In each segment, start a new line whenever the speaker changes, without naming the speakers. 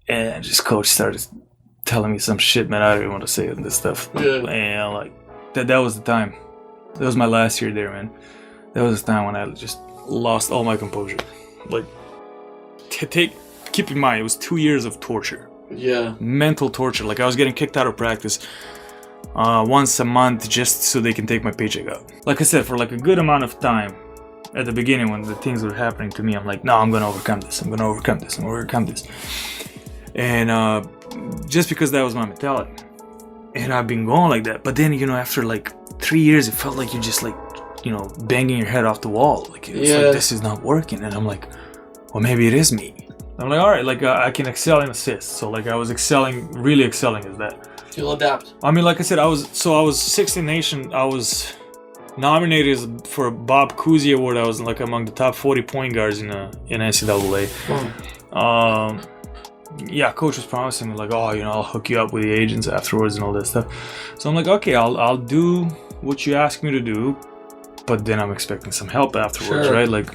And just coach started telling me some shit, man. I don't even want to say this stuff.
Yeah.
And like that was the time. That was my last year there, man. That was the time when I just lost all my composure. Like, keep in mind, it was 2 years of torture.
Yeah.
Mental torture. Like, I was getting kicked out of practice once a month just so they can take my paycheck out. Like I said, for like a good amount of time at the beginning when the things were happening to me, I'm like, no, I'm going to overcome this. I'm going to overcome this. I'm going to overcome this. And just because that was my mentality. And I've been going like that. But then, you know, after like 3 years, it felt like you're just like, you know, banging your head off the wall. Like, it's like, this is not working. And I'm like, well, maybe it is me. I'm like, all right, like I can excel in assists. So like I was really excelling as that.
You'll adapt.
I mean, like I said, I was 16th nation. I was nominated for a Bob Cousy Award. I was like among the top 40 point guards in NCAA. Yeah, coach was promising me like, oh, you know, I'll hook you up with the agents afterwards and all that stuff. So I'm like, okay, I'll do what you ask me to do, but then I'm expecting some help afterwards, right? Like.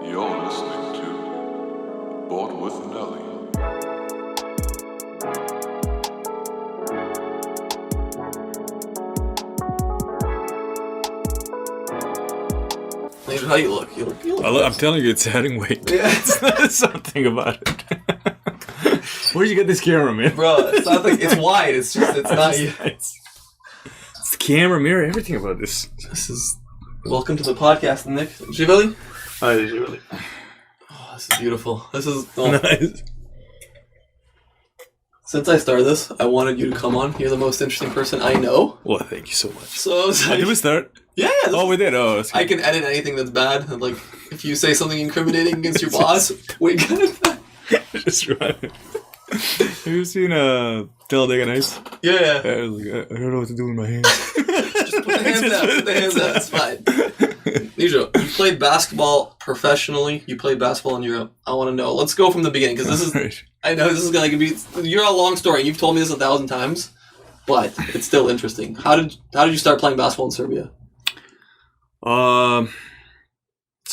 You're listening to Board with Nelly.
How you look? You look
I'm telling you, it's adding weight.
Yeah.
There's something about it. Where'd you get this camera, man?
Bro, it's not like it's wide. It's just it's not you.
It's the camera, mirror, everything about this. This is.
Welcome to the podcast, Nick. Giveli?
Hi, Giveli.
Oh, this is beautiful. This is
nice.
Since I started this, I wanted you to come on. You're the most interesting person I know.
Well, thank you so much.
So I was like,
did we start?
Yeah.
We did. Oh, that's good.
I can edit anything that's bad. Like, if you say something incriminating against your boss, we can.
Just right. Have you seen Talladega Nights?
Yeah.
I was like, I don't know what to do with my hands.
Just put the hands down. Put the hands down. It's fine. Nijo, you played basketball professionally. You played basketball in Europe. I want to know. Let's go from the beginning because this is. Right. I know this is gonna be. You're a long story. You've told me this 1,000 times, but it's still interesting. How did you start playing basketball in Serbia?
So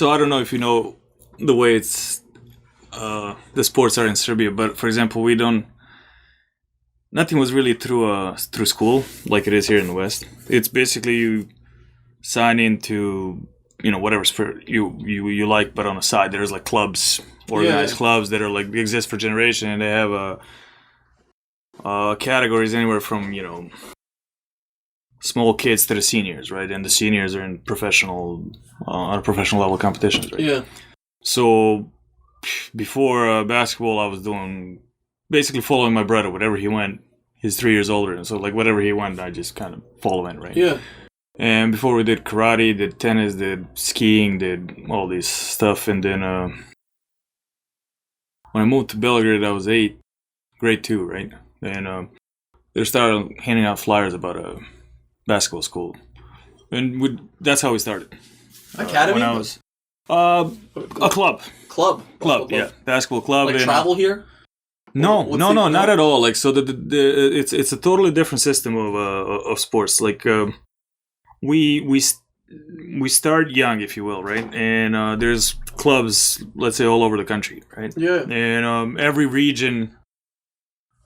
I don't know if you know the way it's the sports are in Serbia, but for example, nothing was really through school like it is here in the West. It's basically you sign into, you know, whatever sport you like, but on the side there's like clubs, organized clubs that are like exist for generation, and they have categories anywhere from, you know, small kids to the seniors, right? And the seniors are in professional on a professional level competitions, right?
Yeah.
So before basketball, I was doing basically following my brother. Whatever he went, he's 3 years older, and so like whatever he went, I just kind of follow in, right?
Yeah.
And before we did karate, did tennis, did skiing, did all this stuff, and then when I moved to Belgrade, I was 8, grade 2, right? And they started handing out flyers about a basketball school, and that's how we started.
Academy?
When I was a club.
Club,
yeah, basketball club.
Like travel here?
No, not at all. Like so, it's a totally different system of sports. Like we start young, if you will, right? And there's clubs, let's say, all over the country, right?
Yeah.
And every region.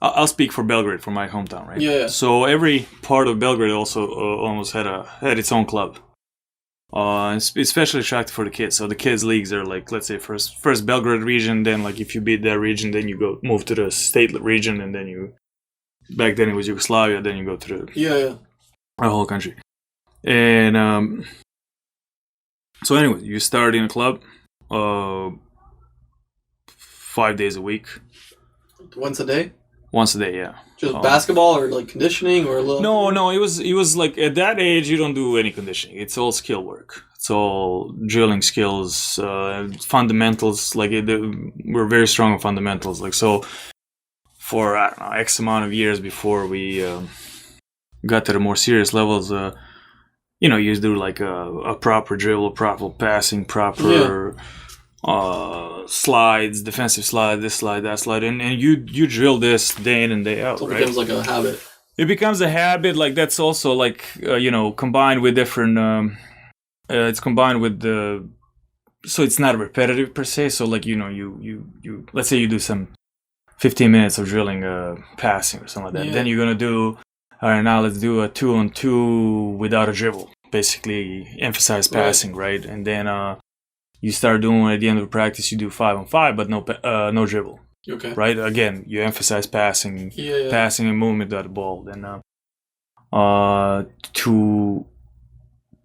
I'll speak for Belgrade, for my hometown, right?
Yeah.
So every part of Belgrade also almost had its own club. It's especially attractive for the kids. So the kids' leagues are like, let's say, first Belgrade region, then like if you beat that region, then you move to the state region, and then back then it was Yugoslavia, then you go to the whole country. And so anyway, you start in a club 5 days a week.
Once a day?
Once a day, yeah.
Just basketball or like conditioning or a little?
No. It was like at that age you don't do any conditioning. It's all skill work. It's all drilling skills, fundamentals. Like we're very strong on fundamentals. Like so, for I don't know, X amount of years before we got to the more serious levels, you do like a proper dribble, proper passing, proper. Slides, defensive slide, this slide, that slide, and you drill this day in and day out,
so it
right?
becomes like a habit.
it becomes a habit. Like that's also like combined with different. It's combined with the. So it's not repetitive per se. So like you let's say you do some 15 minutes of drilling passing or something like that. Then you're gonna do. All right, now let's do a 2-on-2 without a dribble. Basically, emphasize passing, right? And then you start doing at the end of the practice, you do 5-on-5, but no dribble.
Okay.
Right. Again, you emphasize passing, passing and movement of the ball. Then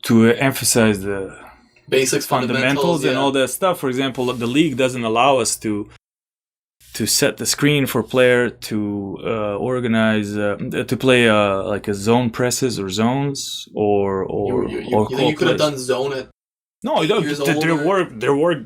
to emphasize the
basics, fundamentals
and all that stuff. For example, the league doesn't allow us to set the screen for player to organize to play like a zone presses or zones or
you think you could have done zone it?
No, there were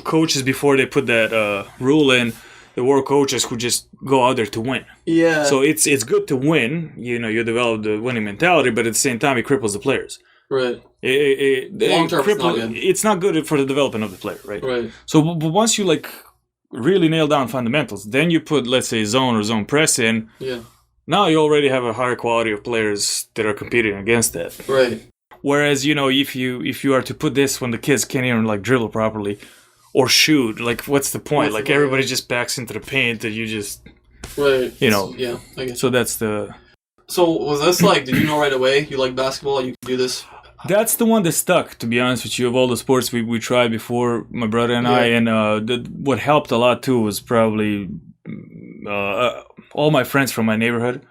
coaches before they put that rule in. There were coaches who just go out there to win.
Yeah.
So it's good to win. You develop the winning mentality, but at the same time, it cripples the players.
Right. Long term, it's not good.
It's not good for the development of the player, right?
Right.
So but once you like really nail down fundamentals, then you put, let's say, zone or zone press in.
Yeah.
Now you already have a higher quality of players that are competing against that.
Right.
Whereas if you are to put this when the kids can't even like dribble properly or shoot, like what's the point? Like everybody just backs into the paint and you just
right.
Yeah,
I guess.
So that's the.
So was this like? Did you know right away you like basketball? You could do this.
That's the one that stuck, to be honest with you, of all the sports we tried before, my brother and I. And what helped a lot, too, was probably all my friends from my neighborhood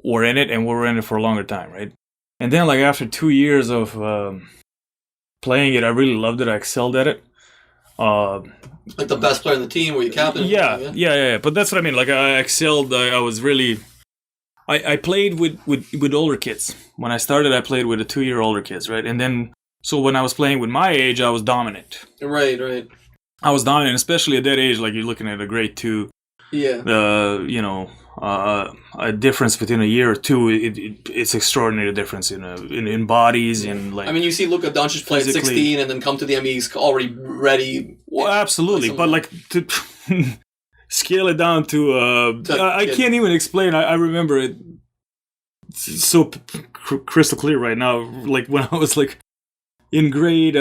were in it, and we were in it for a longer time, right? And then, like, after 2 years of playing it, I really loved it. I excelled at it.
Like the best player in the team, were you captain?
Yeah. But that's what I mean. Like, I excelled. I was really... I played with older kids. When I started, I played with the 2-year older kids, right? And then, so when I was playing with my age, I was dominant.
Right.
I was dominant, especially at that age, like you're looking at a grade 2.
Yeah.
A difference between a year or two, it's extraordinary difference in bodies and like.
I mean, you see Luka Doncic play at 16 and then come to the NBA, he's already ready.
Well, absolutely, but like to scale it down to I can't even explain. I remember it so crystal clear right now. Like when I was like in grade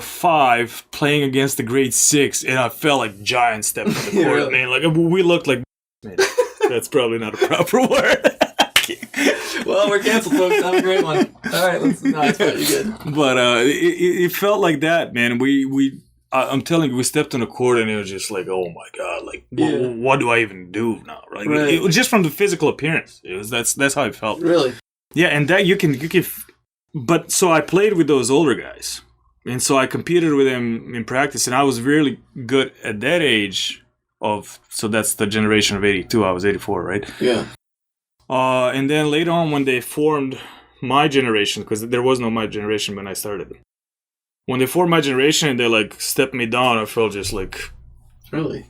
5 playing against the grade 6, and I felt like giant stepping on the court, man. Like we looked like. Man, that's probably not a proper word.
Well, we're canceled, folks. Have a great one. All right, it's pretty good.
But it felt like that, man. I'm telling you, we stepped on the court and it was just like, oh my god, like what do I even do now? Like it was just from the physical appearance. That's how it felt.
Really?
Yeah, and that you can. But so I played with those older guys, and so I competed with them in practice, and I was really good at that age. So that's the generation of 82. I was 84, right?
Yeah.
And then later on, when they formed my generation, because there was no my generation when I started. When they formed my generation and they like stepped me down, I felt just like,
really,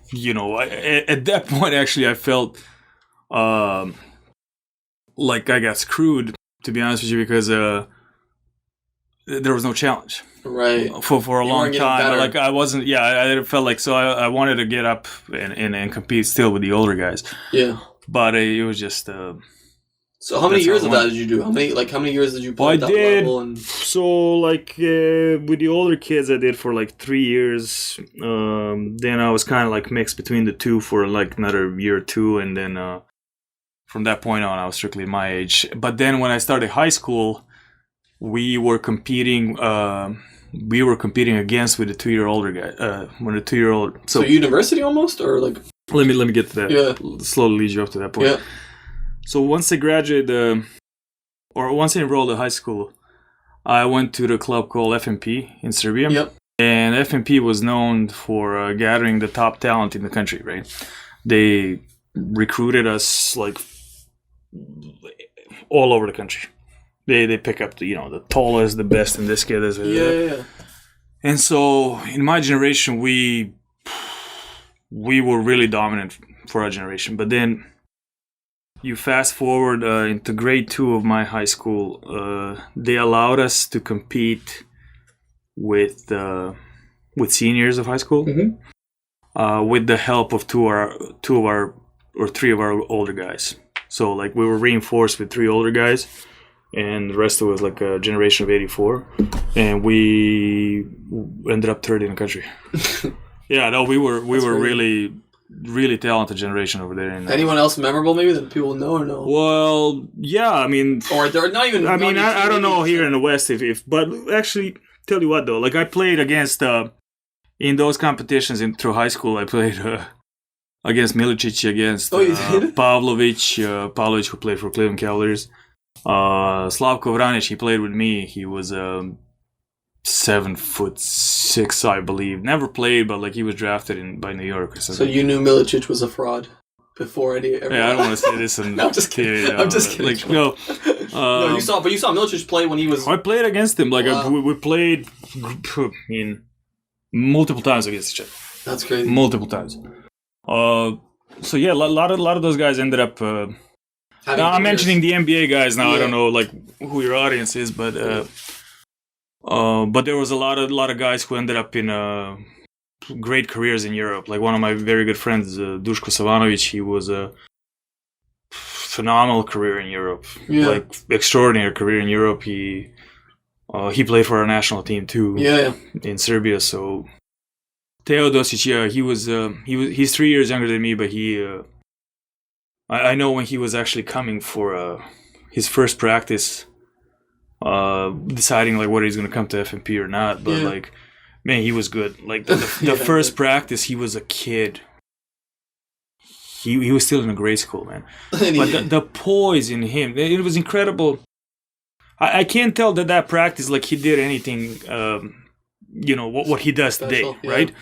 at that point actually I felt like I got screwed, to be honest with you, because there was no challenge.
Right.
For a long time. Like I wasn't, I felt like, so I wanted to get up and compete still with the older guys.
Yeah.
But it was just...
so how many years of that did you do? How many years did you play at that level? And...
So like with the older kids I did for like 3 years. Then I was kind of like mixed between the two for like another year or two. And then from that point on I was strictly my age. But then when I started high school, we were competing against with the 2-year older guy. When the 2-year-old.
So university almost, or like.
Let me get to that.
Yeah.
Slowly lead you up to that point.
Yeah.
So once I graduated, or once I enrolled at high school, I went to the club called FMP in Serbia.
Yep.
And FMP was known for gathering the top talent in the country, right? They recruited us like all over the country. They pick up the tallest, the best, and this kid is.
Yeah.
And so in my generation, we were really dominant for our generation. But then you fast forward into grade 2 of my high school, they allowed us to compete with seniors of high school, with the help of three of our older guys. So like we were reinforced with 3 older guys, and the rest of it was like a generation of '84, and we ended up third in the country. Yeah, no, we were really, really talented generation over there. And,
anyone else memorable maybe that people know or no?
Well, yeah, I mean,
or they're not even.
I mean, I don't know here in the West but actually, tell you what though, like I played against in those competitions through high school. I played against Milicic, against Pavlovic, Pavlovic who played for Cleveland Cavaliers. Slavko Vranic, he played with me. He was 7'6", I believe. Never played, but like he was drafted by New York or something.
So you knew Milicic was a fraud before any.
Yeah, I don't want to say this.
No, I'm just kidding. I'm just kidding.
Like, no,
no, you saw Milicic play when he was.
I played against him. Like we played, I mean, multiple times against each other.
That's crazy.
Multiple times. So yeah, a lot of those guys ended up. Now I'm mentioning the NBA guys now. Yeah. I don't know like who your audience is, but there was a lot of guys who ended up in great careers in Europe. Like one of my very good friends, Duško Savanović, he was a phenomenal career in Europe. Yeah. Like extraordinary career in Europe. He played for our national team too.
Yeah.
In Serbia. So Teodosic, yeah, he's 3 years younger than me, but I know when he was actually coming for his first practice, deciding like whether he's going to come to FMP or not. But like, man, he was good. Like the first practice, he was a kid. He was still in a grade school, man. But the poise in him, it was incredible. I can't tell that practice like he did anything, what he does special, today, right?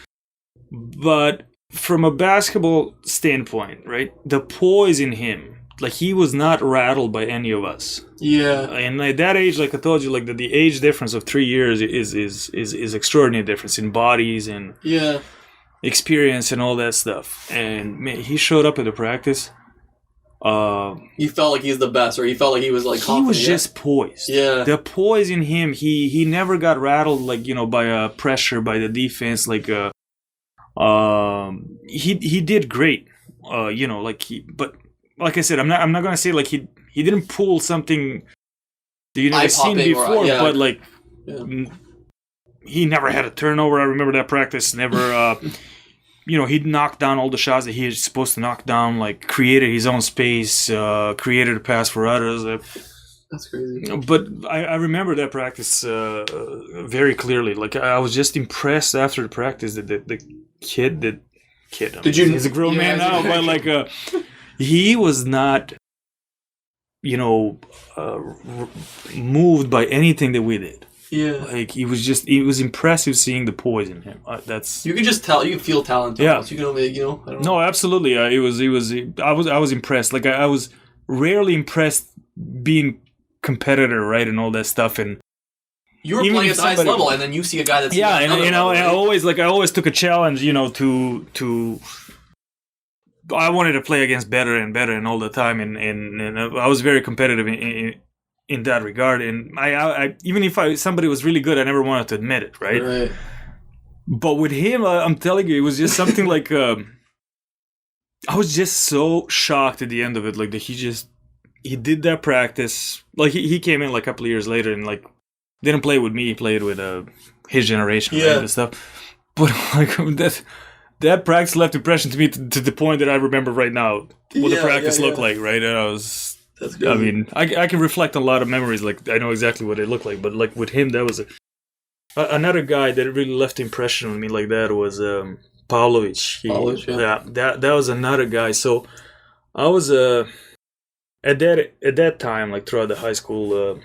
But from a basketball standpoint, right, the poise in him, like he was not rattled by any of us.
Yeah.
And at that age, like I told you, like the age difference of 3 years is extraordinary difference in bodies and experience and all that stuff. And man, he showed up at the practice.
You felt like he's the best, or he felt like he was like confident.
He was just poised.
Yeah.
The poise in him, he never got rattled like, by pressure, by the defense, like he did great. But like I said, I'm not gonna say like he didn't pull something that you never seen before, but like he never had a turnover. I remember that practice. Never, he'd knock down all the shots that he was supposed to knock down. Like created his own space, created a pass for others.
That's crazy.
But I remember that practice very clearly. Like I was just impressed after the practice that the kid. He's a grown man now, but like he was not, moved by anything that we did.
Yeah,
like it was impressive seeing the poise in him. That's
you can just tell, you can feel talent.
Yeah,
almost. You can only, I don't know.
No, absolutely. I was impressed. Like I was rarely impressed being competitor, right, and all that stuff. And
you were playing at the highest level, and then you see a guy that's
and I always took a challenge, to. I wanted to play against better and all the time, and I was very competitive in that regard. And I even if somebody was really good, I never wanted to admit it, right? But with him, I'm telling you, it was just something like I was just so shocked at the end of it, like that he did that practice. Like he came in like a couple of years later and like didn't play with me. He played with his generation, right, and stuff. But like that practice left impression to me to the point that I remember right now what the practice looked like, right? And that's good. I mean, I can reflect on a lot of memories. Like I know exactly what it looked like. But like with him, that was another guy that really left impression on me like that was Pavlovic. That was another guy. So I was at that time, like throughout the high school,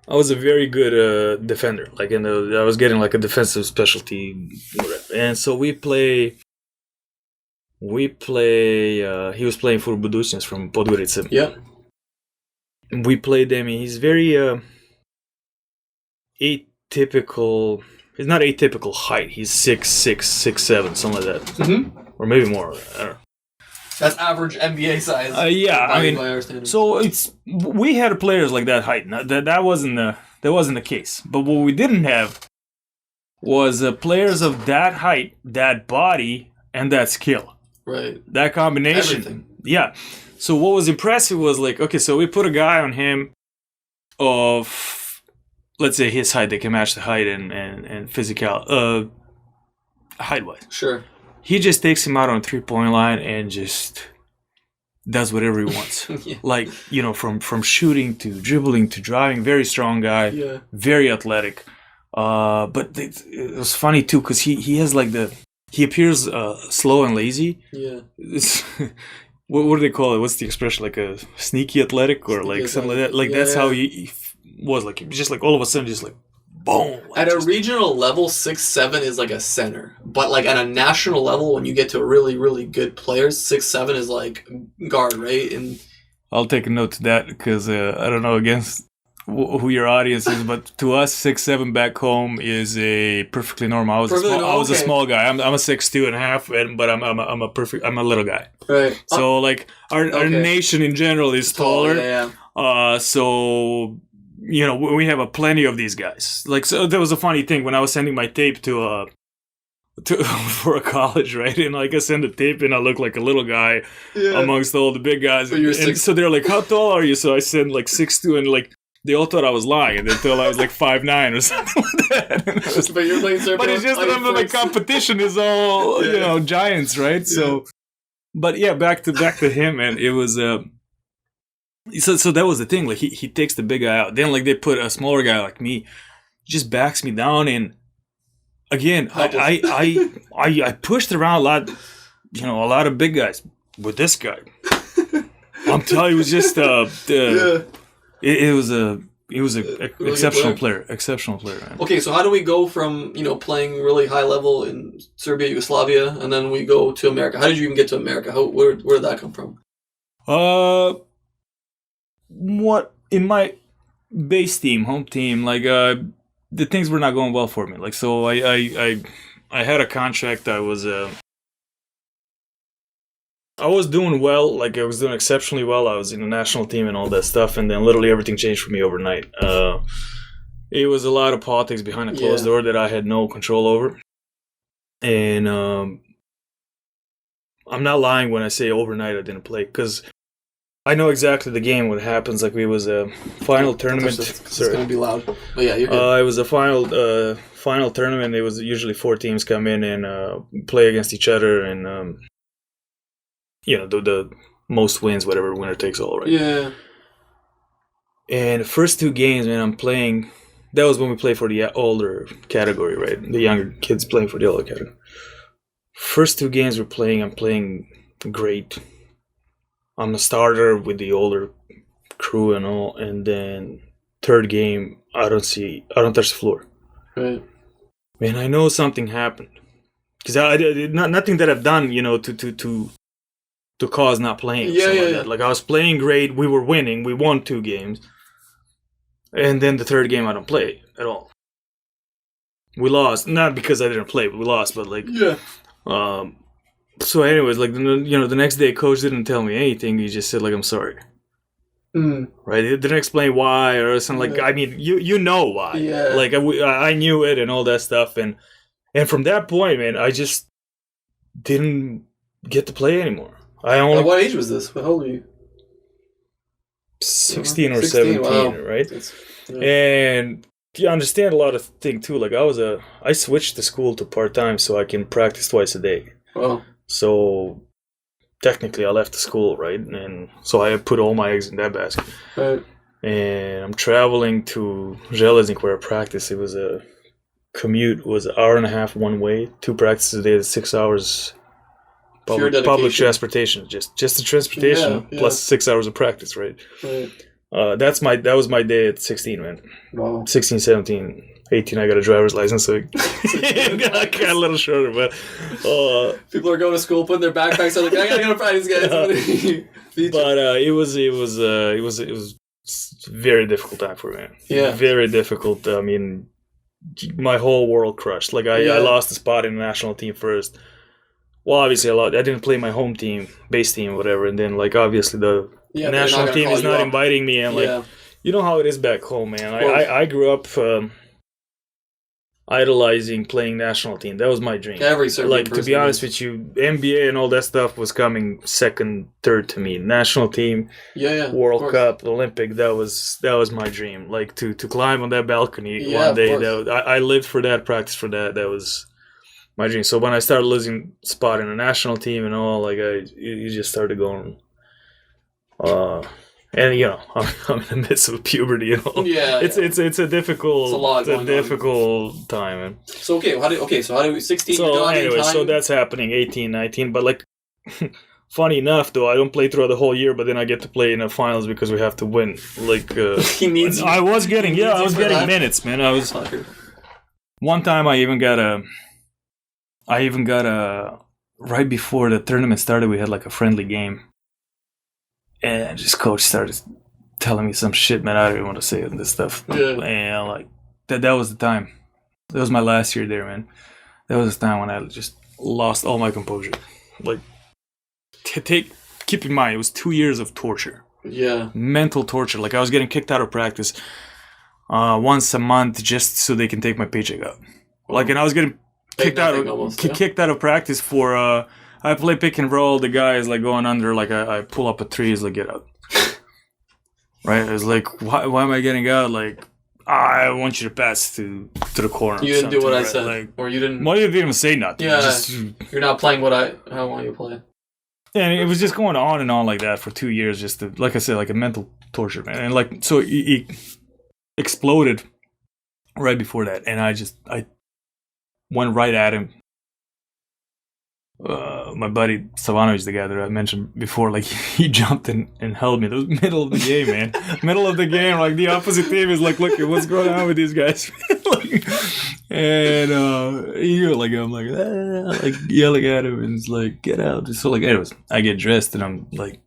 I was a very good defender. Like I was getting like a defensive specialty, and so we play. He was playing for Budućnost from Podgorica.
Yeah.
We played them. He's very atypical. He's not atypical height. He's 6'6", 6'7", something like that, or maybe more. I don't know.
That's average NBA size.
So we had players like that height. That wasn't the case. But what we didn't have was players of that height, that body, and that skill.
Right.
That combination.
Everything.
yeah. So what was impressive was like, okay, so we put a guy on him of, let's say his height, they can match the height and physical, height-wise.
Sure.
He just takes him out on 3-point line and just does whatever he wants.
Yeah.
Like, you know, from shooting to dribbling to driving, very strong guy, very athletic. But it was funny too, because he has like he appears slow and lazy.
Yeah.
What do they call it? What's the expression? Like a sneaky athletic or like something like that? Like that's how he was. Like just like all of a sudden, just like boom. Like
at a regional level, 6'7" is like a center. But like at a national level, when you get to really, really good players, 6'7" is like guard, right? And
I'll take a note to that because I don't know against who your audience is, but to us, 6'7" back home is a perfectly normal. I was a small guy. I'm a 6'2.5", but I'm a little guy.
Right.
So like our nation in general is taller.
Yeah.
So you know we have plenty of these guys. Like so, there was a funny thing when I was sending my tape to for a college, right? And like I send the tape and I look like a little guy amongst all the big guys. And so they're like, "How tall are you?" So I said like 6'2", and like. They all thought I was lying, and they thought I was like 5'9" or something like that.
But you're playing Serb.
But it's just that the competition is all you know giants, right? Yeah. So, but yeah, back to him, and it was so that was the thing. Like he takes the big guy out, then like they put a smaller guy like me, just backs me down, and again I pushed around a lot, you know, a lot of big guys with this guy. I'm telling you, it was just It was a really exceptional player. Exceptional player, man.
Okay, so how do we go from, you know, playing really high level in Serbia, Yugoslavia, and then we go to America? How did you even get to America? Where did that come from?
What in my base team, home team, like the things were not going well for me. Like so, I had a contract. I was doing well, like I was doing exceptionally well. I was in the national team and all that stuff, and then literally everything changed for me overnight. It was a lot of politics behind a closed door that I had no control over. And I'm not lying when I say overnight I didn't play, because I know exactly the game, what happens. Like it was a final tournament.
It's going to be loud. But yeah, you're good.
It was a final tournament. It was usually 4 teams come in and play against each other, and you know, the most wins, whatever, winner takes all, right?
Yeah.
And the first 2 games, man, I'm playing. That was when we played for the older category, right? The younger kids playing for the older category. First 2 games I'm playing great. I'm a starter with the older crew and all. And then 3rd game, I don't touch the floor.
Right.
Man, I know something happened. Because I did nothing that I've done, you know, to cause not playing. That. Like I was playing great, we were winning, we won 2 games, and then the 3rd game I don't play at all. We lost, not because I didn't play, but we lost. But like, so anyways, like you know, the next day, coach didn't tell me anything. He just said like, "I'm sorry." Right? He didn't explain why or something. Like, I mean, you know why.
Yeah.
Like I knew it and all that stuff, and from that point, man, I just didn't get to play anymore.
At what age was this? How old were you?
16 or 17, wow. Right? And you understand a lot of things too. Like I switched the school to part-time so I can practice twice a day.
Wow.
So technically I left the school, right? And so I put all my eggs in that basket.
Right.
And I'm traveling to Železnik where I practice. It was a commute. It was an hour and a half one way, 2 practices a day, 6 hours. Public transportation, just the transportation plus 6 hours of practice, right? That was my day at 16, man.
Wow.
16, 17, 18, I got a driver's license, so I got a little shorter, but
people are going to school, putting their backpacks on, like, I gotta go to practice, guys.
But it was a very difficult time for me, man.
Yeah.
Very difficult. I mean, my whole world crushed. Like I lost the spot in the national team first. Well, obviously, I didn't play my home team, base team, whatever, and then, like, obviously the national team is not inviting me, and, like, you know how it is back home, man. I grew up idolizing playing national team. That was my dream.
Every Serbian
like, to
person
be honest
is.
with you, NBA and all that stuff was coming second, third to me. National team,
Yeah,
World Cup, Olympic. That was my dream. Like to climb on that balcony one day. I lived for that, practiced for that. That was my dream. So when I started losing spot in the national team and all, like you just started going. And you know, I'm in the midst of puberty and all.
Yeah,
it's a difficult, difficult time, man.
So how do we 16?
So anyway, so that's happening 18, 19. But like, funny enough, though, I don't play throughout the whole year, but then I get to play in the finals because we have to win. Like,
he needs.
I was getting minutes, man. One time I even got a. Right before the tournament started, we had like a friendly game. And just coach started telling me some shit, man. I don't even want to say it and this stuff.
Yeah.
And like that was the time. That was my last year there, man. That was the time when I just lost all my composure. Like, keep in mind, it was 2 years of torture.
Yeah.
Mental torture. Like I was getting kicked out of practice once a month just so they can take my paycheck out. Like, and I was getting kicked out of practice for. I play pick and roll. The guy is like going under. Like I pull up a tree. He's like, get out. Right? It was like, why am I getting out? Like, I want you to pass to the corner.
You didn't do what I
right?
said,
like,
or you didn't.
Well, you didn't even say nothing.
Yeah, you're not playing how I want you to play.
And it was just going on and on like that for 2 years. Just to, like I said, like a mental torture, man. And like, so he exploded right before that, and I went right at him. My buddy Stevanovic, the guy that I mentioned before, like he jumped and held me. It was middle of the game, man. Middle of the game, like the opposite team is like, look, what's going on with these guys? Like, and like I'm like yelling at him, and it's like, get out. So like, anyways, I get dressed and I'm like,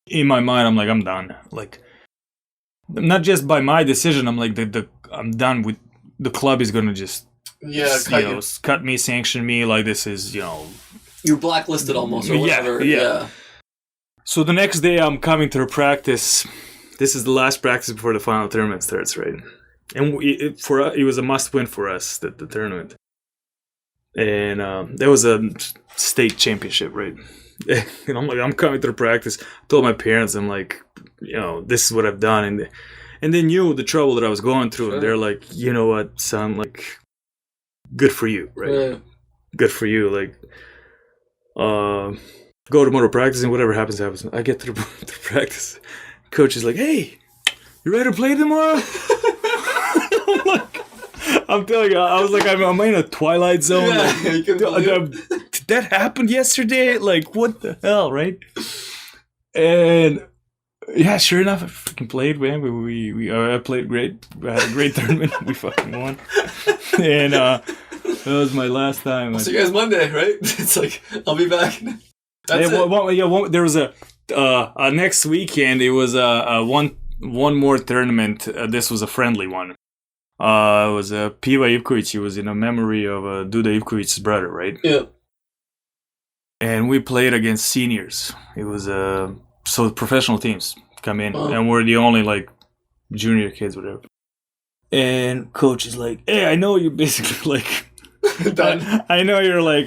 in my mind, I'm like, I'm done. Like, not just by my decision. I'm like, I'm done with the club is gonna just. Cut me, sanction me, like this is,
You're blacklisted almost, or whatever. Yeah.
So the next day I'm coming to the practice. This is the last practice before the final tournament starts, right? And it was a must-win for us, the tournament. And there was a state championship, right? And I'm coming to the practice. I told my parents, I'm like, this is what I've done. And they knew the trouble that I was going through. Sure. And they're like, you know what, son, like, good for you, right? Yeah. Good for you. Like, go tomorrow practice and whatever happens, happens. I get to the practice. Coach is like, hey, you ready to play tomorrow? I'm telling you, I was like, I'm in a twilight zone. Yeah, like, did that happen yesterday? Like, what the hell, right? And yeah, sure enough, I freaking played, man. I played great. I had a great tournament. We fucking won. And that was my last time.
I'll see you guys Monday, right? It's like, I'll be back. That's
it. There was a next weekend. It was one more tournament. This was a friendly one. It was Piva Ivkovic. He was in a memory of Duda Ivkovic's brother, right?
Yeah.
And we played against seniors. It was so professional teams come in, and we're the only like junior kids, whatever. And coach is like, "Hey, I know you're basically like
done.
I know you're like."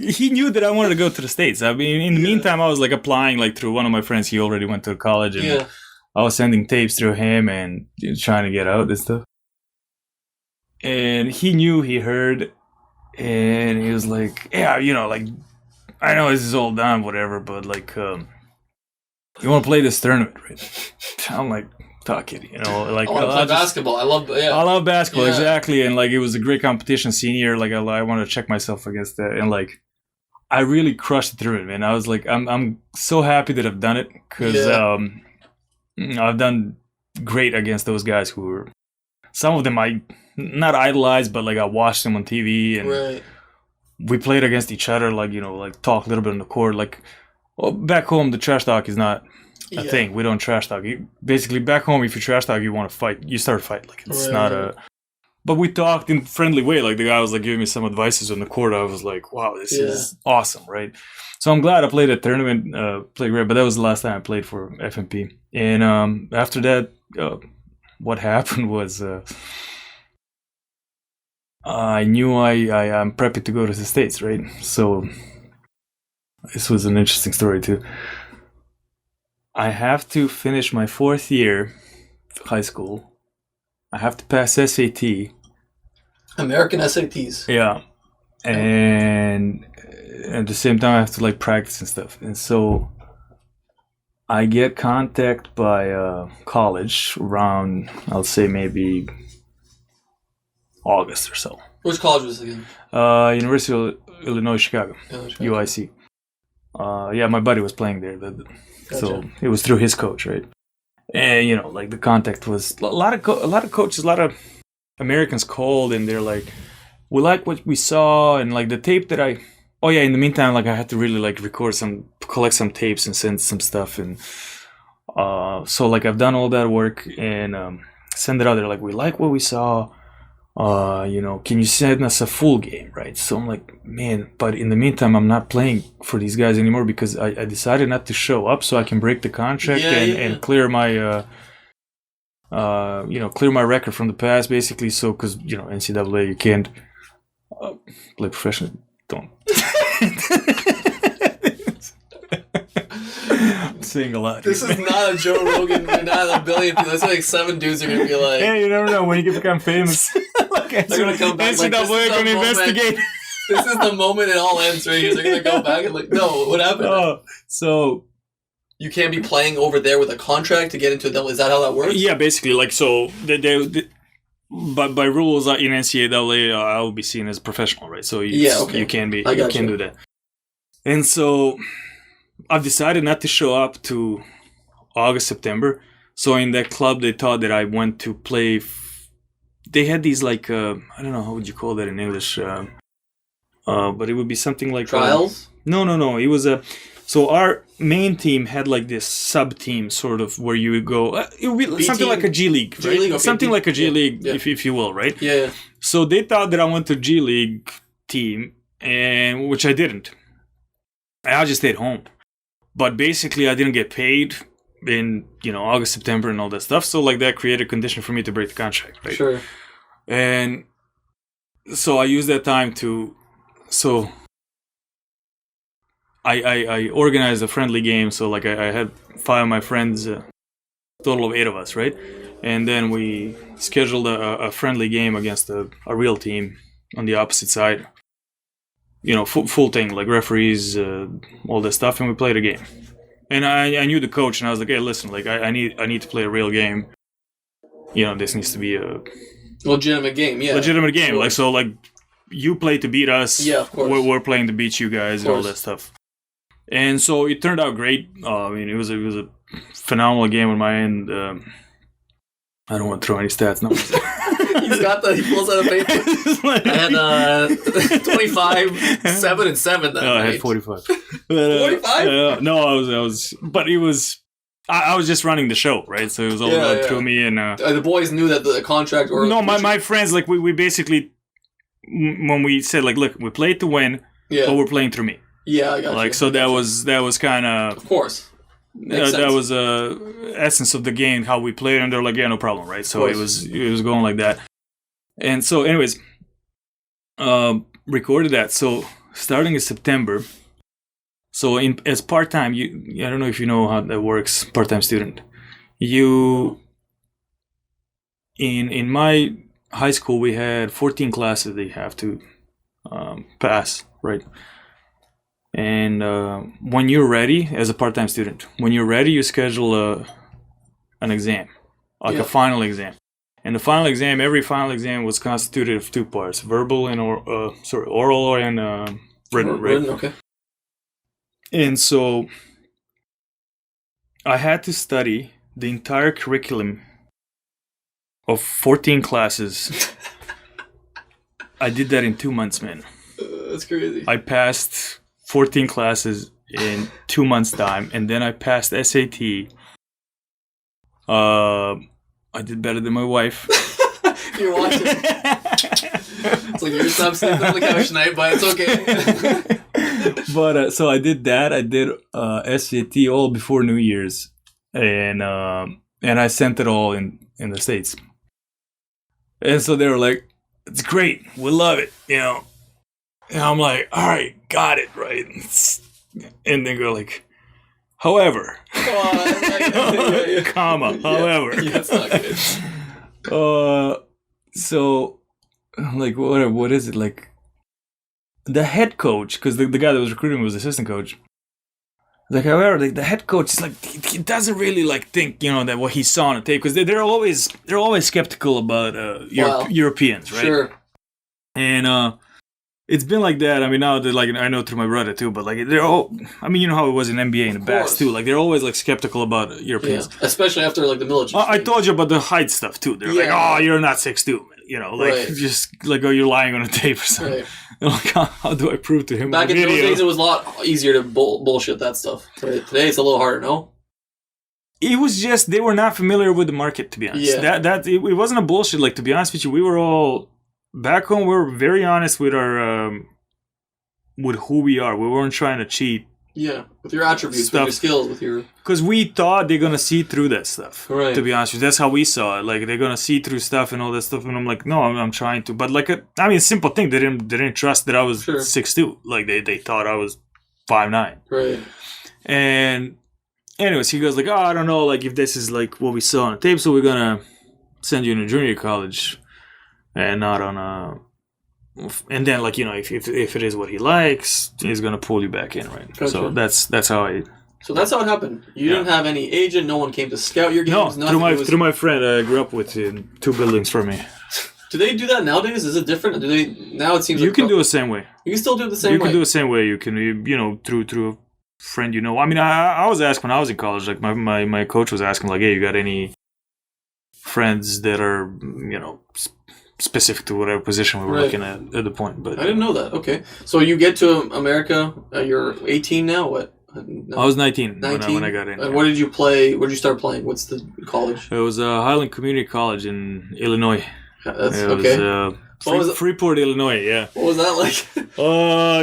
He knew that I wanted to go to the States. I mean, in the meantime, I was like applying like through one of my friends. He already went to college, and I was sending tapes through him and trying to get out and stuff. And he knew, he heard, and he was like, "Yeah, like I know this is all done, whatever, but like." You want to play this tournament, right? I'm like, talk it, like
I want to play basketball. I love
basketball, exactly, and like it was a great competition senior. Like I want to check myself against that, and like I really crushed the tournament, man. I was like, I'm so happy that I've done it because I've done great against those guys who were some of them I not idolized, but like I watched them on TV, and we played against each other, like like talk a little bit on the court, like. Well, back home, the trash talk is not a thing. We don't trash talk. Basically, back home, if you trash talk, you want to fight. You start a fight. Like it's not a. But we talked in a friendly way. Like the guy was like giving me some advices on the court. I was like, wow, this is awesome, right? So I'm glad I played a tournament, played great. But that was the last time I played for FMP. And after that, what happened was I knew I'm prepping to go to the States, right? So this was an interesting story too. I have to finish my 4th year of high school. I have to pass SAT.
American SATs.
Yeah. And at the same time I have to like practice and stuff. And so I get contact by college around, I'll say maybe August or so.
Which college was it again?
University of Illinois, Chicago. UIC. Yeah, my buddy was playing there. So it was through his coach, right? And, you know, like the contact was a lot of coaches, a lot of Americans called and they're like, we like what we saw and like the tape that in the meantime, like I had to really like collect some tapes and send some stuff. And so like I've done all that work and send it out there. Like, we like what we saw. You know, can you send us a full game, right? So I'm like, man, but in the meantime, I'm not playing for these guys anymore because I decided not to show up so I can break the contract and clear my, clear my record from the past, basically. So, because, you know, NCAA, you can't play professional. Don't. I'm saying a lot.
This is not a Joe Rogan. We're not a billion people. There's like 7 dudes are going to be like...
Hey, you never know when you become famous.
They're going to come back like,
NCAA going to investigate.
This is the moment it all ends right here. They're going to go back and like, no, what happened?
So...
You can't be playing over there with a contract to get into a double. Is that how that works?
Yeah, basically. Like, so... But by rules in NCAA, I will be seen as professional, right? So you can't do that. And so... I've decided not to show up to August, September. So in that club, they thought that I went to play. They had these like, I don't know, how would you call that in English? But it would be something like...
Trials?
No. It was so our main team had like this sub-team sort of where you would go... it would be something like a G League, right?
G-League, okay.
Something like a G League, if you will, right?
Yeah.
So they thought that I went to G League team, and which I didn't. I just stayed home. But basically, I didn't get paid in, you know, August, September, and all that stuff. So, like, that created a condition for me to break the contract, right?
Sure.
And so I used that time to... So I organized a friendly game. So, like, I had 5 of my friends, total of 8 of us, right? And then we scheduled a friendly game against a real team on the opposite side. You know, full thing, like referees, all that stuff, and we played a game. And I knew the coach, and I was like, hey, listen, like, I need to play a real game. You know, this needs to be a...
Legitimate game, yeah.
Legitimate game. Like, so, like, you play to beat us.
Yeah, of course.
We're playing to beat you guys and all that stuff. And so it turned out great. I mean, it was a phenomenal game on my end. I don't want to throw any stats. No.
He pulls out a paper. I had 25, 7, and 7 that night.
I had 45.
45?
No, I was, but it was, I was just running the show, right? So it was all through me. And
the boys knew that the contract or...
No, my friends, like, we basically, when we said, like, look, we played to win, but we're playing through me.
Yeah, I got
like,
you.
so that was kind of...
Of course.
That was essence of the game, how we played, and they're like, yeah, no problem, right? So it was going like that. And so, anyways, recorded that. So starting in September. So as part-time, I don't know if you know how that works, part-time student. In my high school, we had 14 classes that you have to pass, right? And when you're ready, as a part-time student, when you're ready, you schedule an exam, like a final exam. And the final exam, every final exam was constituted of 2 parts: verbal and oral and written. Right?
Okay.
And so I had to study the entire curriculum of 14 classes. I did that in 2 months, man.
That's crazy.
I passed 14 classes in 2 months' time, and then I passed SAT. I did better than my wife.
You're watching. It's like you're sleeping on the couch tonight, but it's okay.
But so I did that. I did SAT all before New Year's, and I sent it all in the States. And so they were like, it's great. We love it, you know. And I'm like, all right, got it, right? And they go like, however, comma, however.
Yeah, it's not good.
So, like, what is it? Like, the head coach, because the guy that was recruiting was assistant coach. Like, however, the head coach is like, he doesn't really like think, you know, that what he saw on the tape, because they're always skeptical about Europeans, right?
Sure.
And it's been like that. I mean, now that, like, I know through my brother too, but like they're all. I mean, you know how it was in NBA and the Bats too. Like, they're always like skeptical about Europeans,
especially after like the military.
I told you about the height stuff too. They're like, "Oh, you're not 6'2", you know, like just like, oh, you're lying on a tape or something." Right. And like, how do I prove to him?
Back in those days, it was a lot easier to bullshit that stuff. Right? Today, it's a little harder. No.
It was just they were not familiar with the market, to be honest. Yeah. It wasn't a bullshit. Like, to be honest with you, we were all. Back home, we were very honest with our with who we are. We weren't trying to cheat.
Yeah, with your attributes, stuff. With your skills, with your...
Because we thought they're going to see through that stuff.
Right.
To be honest with you. That's how we saw it. Like, they're going to see through stuff and all that stuff. And I'm like, no, I'm trying to. But, like, a simple thing. They didn't trust that I was 6'2". Like, they thought I was 5'9".
Right.
And anyways, he goes like, oh, I don't know, like, if this is, like, what we saw on the tape, so we're going to send you to junior college. And not on a, and then, like, you know, if it is what he likes, he's gonna pull you back in, right? Gotcha. So that's how I.
So that's how it happened. You didn't have any agent. No one came to scout your games.
No, through my friend I grew up with in 2 buildings from me.
Do they do that nowadays? Is it different? Do they now? It seems
you can do it the same way.
You can still do it the same way.
You can do it the same way. You can, you know, through a friend, you know. I mean, I was asked when I was in college. Like my coach was asking, like, hey, you got any friends that are, you know, specific to whatever position we were looking at the point. But
I didn't know that. Okay, so you get to America. You're 18 now. What? No.
I was 19 when I got in.
And where did you play? Where did you start playing? What's the college?
It was Highland Community College in Illinois.
That's okay.
Was Freeport, Illinois. Yeah.
What was that like?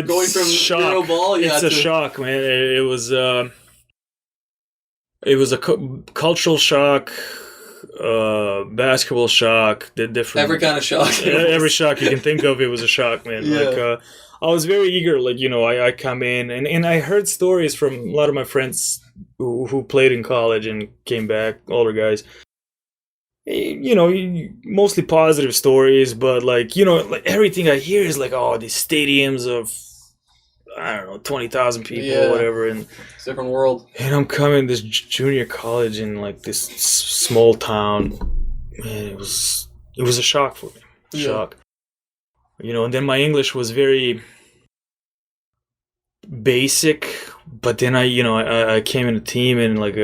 Going from Euro ball.
It's a shock, man. It was a cultural shock. Basketball shock, different.
Every kind of shock.
Every shock you can think of, it was a shock, man. Yeah. Like, I was very eager, like, you know, I come in and I heard stories from a lot of my friends who played in college and came back, older guys. You know, mostly positive stories, but, like, you know, like, everything I hear is like, oh, these stadiums of, I don't know, 20,000 people or whatever, and
it's a different world.
And I'm coming to this junior college in, like, this small town. Man, it was a shock for me. Shock. You know, and then my English was very basic, but then I came in a team and, like,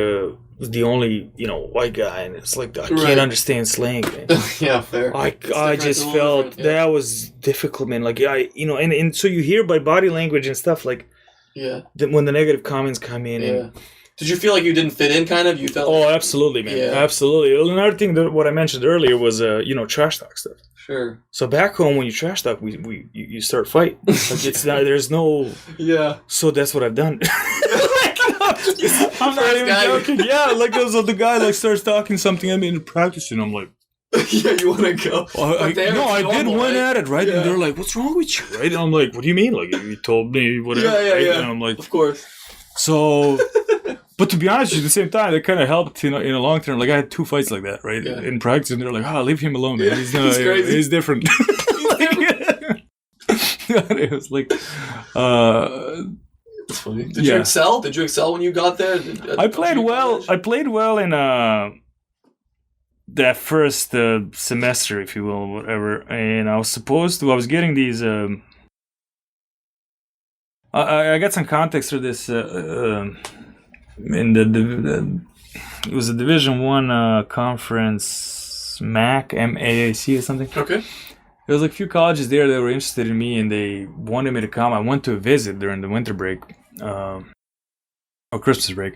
was the only, you know, white guy, and it's like, I can't understand slang, man.
Yeah, fair.
I just felt that was difficult, man. Like, you know, and so you hear by body language and stuff, like, when the negative comments come in. And,
did you feel like you didn't fit in, kind of? You felt?
Oh, absolutely, man. Yeah. Absolutely. Another thing that what I mentioned earlier was, you know, trash talk stuff.
Sure.
So back home, when you trash talk, you start fighting. Like, it's not. There's no.
Yeah.
So that's what I've done. I'm not even joking. Yeah, like, the guy, like, starts talking something at me in practice, and I'm like,
yeah, you want to go?
I did win at it, right? Yeah. And they're like, "What's wrong with you?" Right? And I'm like, "What do you mean? Like, you told me whatever."
Yeah.
And I'm like,
"Of course."
So, but to be honest, at the same time, that kind of helped in a long term. Like, I had 2 fights like that, right? Yeah. In practice, and they're like, "Oh, leave him alone, man.
Yeah,
he's crazy. He's different." It was like,
That's funny. Did you excel? Did you excel when you got there?
I played well. College? I played well in that first semester, if you will, whatever. And I was getting these. I got some context for this. In it was a Division I conference, MAAC or something.
Okay.
There was like a few colleges there that were interested in me, and they wanted me to come. I went to a visit during the winter break, or Christmas break.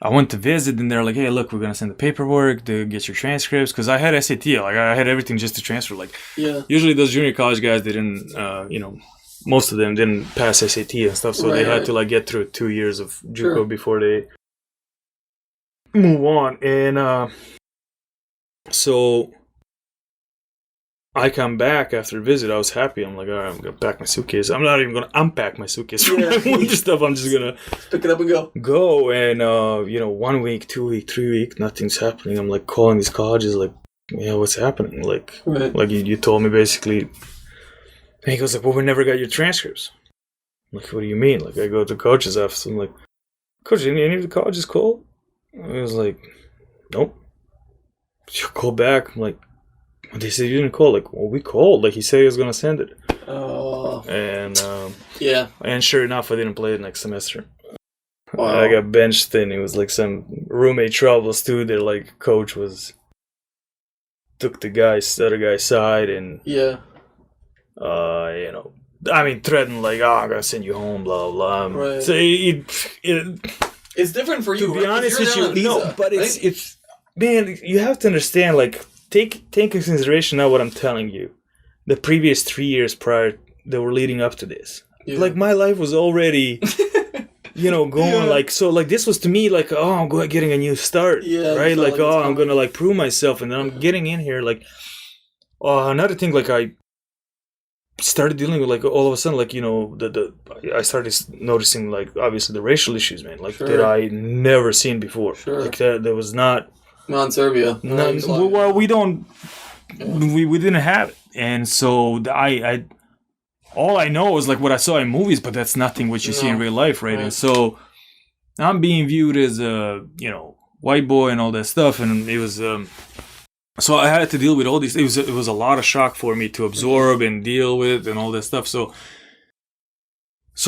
I went to visit, and they're like, "Hey, look, we're gonna send the paperwork to get your transcripts," because I had SAT, like, I had everything just to transfer. Like, usually those junior college guys, they didn't, you know, most of them didn't pass SAT and stuff, so they had to, like, get through 2 years of JUCO before they move on. And so I come back after the visit. I was happy. I'm like, all right, I'm gonna pack my suitcase. I'm not even gonna unpack my suitcase from my winter stuff. I'm just gonna
pick it up and go.
Go and 1 week, 2 week, 3 week, nothing's happening. I'm like calling these colleges, like, yeah, what's happening? Like, like you told me basically. And he goes like, well, we never got your transcripts. I'm like, what do you mean? Like, I go to the coach's office. I'm like, coach, any of the colleges call? And he was like, nope. You call back. I'm like, they said you didn't call. Like, well, we called. Like, he said he was gonna send it. Oh. And
yeah.
And sure enough, I didn't play it next semester.
Wow.
I got benched, and it was like some roommate troubles too. That like coach took the other guy's side, and threatened like, oh, I'm gonna send you home, blah blah.
Right.
So
it's different for you.
To be honest with you, no, but
right?
it's man, you have to understand, like. Take into consideration now what I'm telling you. The previous 3 years prior that were leading up to this. Yeah. Like, my life was already, going like, so, like, this was to me like, oh, I'm getting a new start. Yeah. Right? Like, oh, I'm going to, like, prove myself. And then I'm getting in here, like, another thing, like, I started dealing with, like, all of a sudden, like, I started noticing, like, obviously the racial issues, man. Like, that I never seen before.
Sure.
Like, there was not.
Not in Serbia.
Well, we don't. We didn't have it, and so I all I know is like what I saw in movies, but that's nothing what you see in real life, right? And so I'm being viewed as a white boy and all that stuff, and it was so I had to deal with all these. It was a lot of shock for me to absorb and deal with and all that stuff. So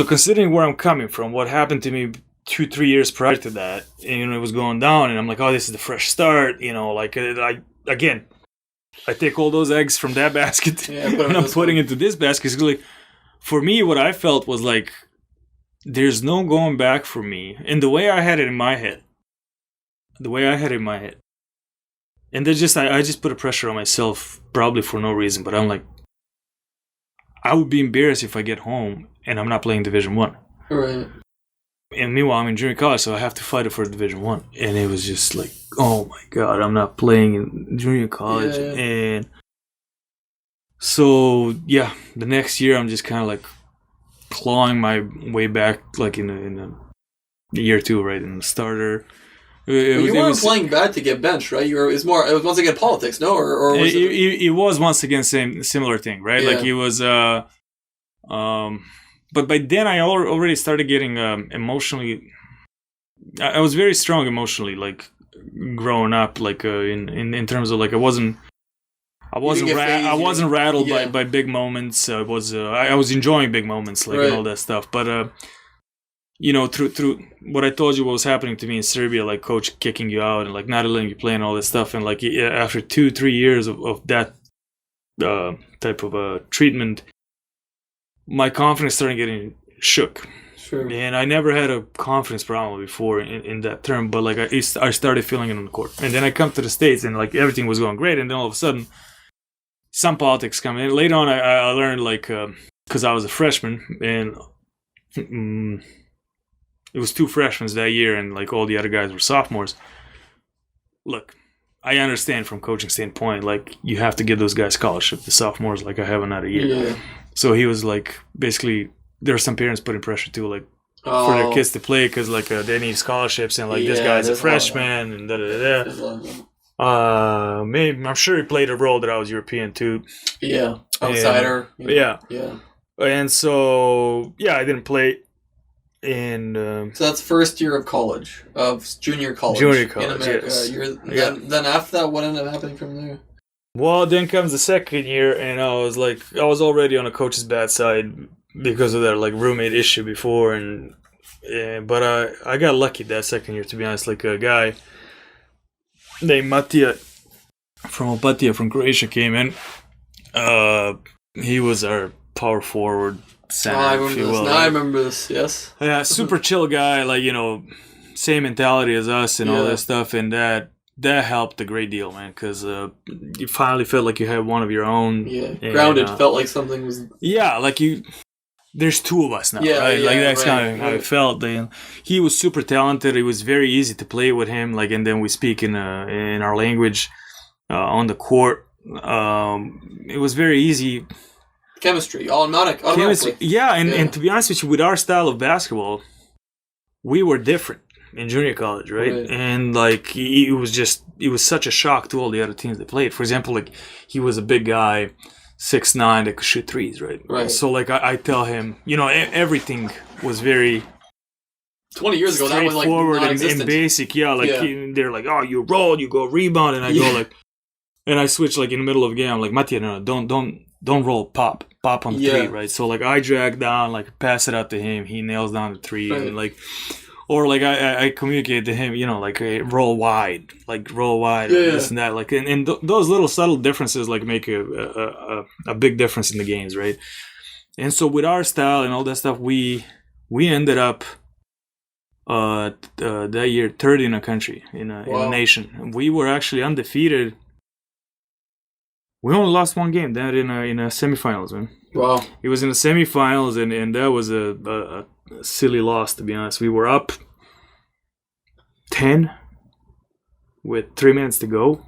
considering where I'm coming from, what happened to me 2-3 years prior to that, and it was going down, and I'm like, oh, this is the fresh start, like I take all those eggs from that basket and I'm putting into this basket. So like, for me, what I felt was like, there's no going back for me, and the way I had it in my head, and there's just I just put a pressure on myself, probably for no reason, but I'm like, I would be embarrassed if I get home and I'm not playing Division 1.
Right.
And meanwhile, I'm in junior college, so I have to fight it for Division 1. And it was just like, oh my God, I'm not playing in junior college. Yeah. And so, the next year I'm just kind of like clawing my way back, like in year 2, right, in the starter.
You weren't playing bad to get benched, right? It was once again politics, no? Or was
it was once again similar thing, right? Yeah. Like it was, but by then I already started getting emotionally. I was very strong emotionally, like growing up, like in terms of like I wasn't rattled by big moments. I was enjoying big moments, like, and all that stuff. But through what I told you, what was happening to me in Serbia, like coach kicking you out and like not letting you play and all that stuff, and like after 2-3 years of that type of treatment, my confidence started getting shook.
Sure.
And I never had a confidence problem before in that term, but like I started feeling it on the court. And then I come to the States and like everything was going great, and then all of a sudden some politics come in. Later on I learned, like, because I was a freshman, and it was 2 freshmen that year, and like all the other guys were sophomores. Look, I understand from coaching standpoint, like you have to give those guys scholarship. The sophomores, like, I have another year. Yeah. So he was like, basically, there are some parents putting pressure too, like, for their kids to play, because like they need scholarships, and like this guy's a freshman, and maybe I'm sure he played a role that I was European too.
Yeah, outsider.
And, yeah. And so I didn't play. And
so that's first year of college, junior college in America. Yes. Then after that, what ended up happening from there?
Well, then comes the second year, and I was already on a coach's bad side because of that like roommate issue before, but I got lucky that second year, to be honest. Like a guy named Matija from Opatija from Croatia came in. He was our power forward center.
I remember this. Now I remember this. Yes.
Yeah, super chill guy. Like, same mentality as us and all that stuff, and that helped a great deal, man, because you finally felt like you had one of your own. Yeah,
grounded. Felt like something was.
Yeah, like there's 2 of us now, right? Like that's kind of how it felt. He was super talented. It was very easy to play with him. Like, and then we speak in our language on the court. it was very easy.
Chemistry, automatically.
Yeah, and to be honest with you, with our style of basketball, we were different in junior college, right? And like it was such a shock to all the other teams that played. For example, like he was a big guy, 6'9", that could shoot threes, right? So like I tell him, everything was very
20 years ago, that was like
non-existent. And basic, they're like, oh, you roll, you go rebound, and I go like, and I switch like in the middle of a game. I'm like, Mattia, no, don't roll, pop on the three, right? So like I drag down, like pass it out to him, he nails down the three, and like, or like I communicate to him, like roll wide, this and that, like, and those little subtle differences like make a big difference in the games, right? And so with our style and all that stuff, we ended up that year 3rd in a country, in a nation. We were actually undefeated. We only lost one game, that in a semifinals, man.
Wow.
It was in the semifinals, and that was a silly loss, to be honest. We were up 10 with 3 minutes to go,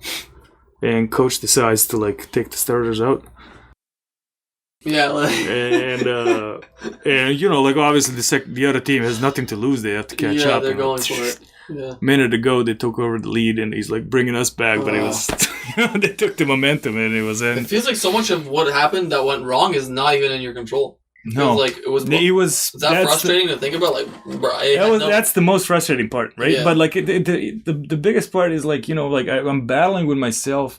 and coach decides to like take the starters out.
Yeah,
and like obviously the other team has nothing to lose. They have to catch up.
Yeah, they're going for it. Yeah.
Minute ago, they took over the lead, and he's like bringing us back. But it was, they took the momentum, and it was.
It feels like so much of what happened that went wrong is not even in your control.
No,
it was.
Is
that frustrating to think about? Like,
that's the most frustrating part, right? Yeah. But like the biggest part is like like I'm battling with myself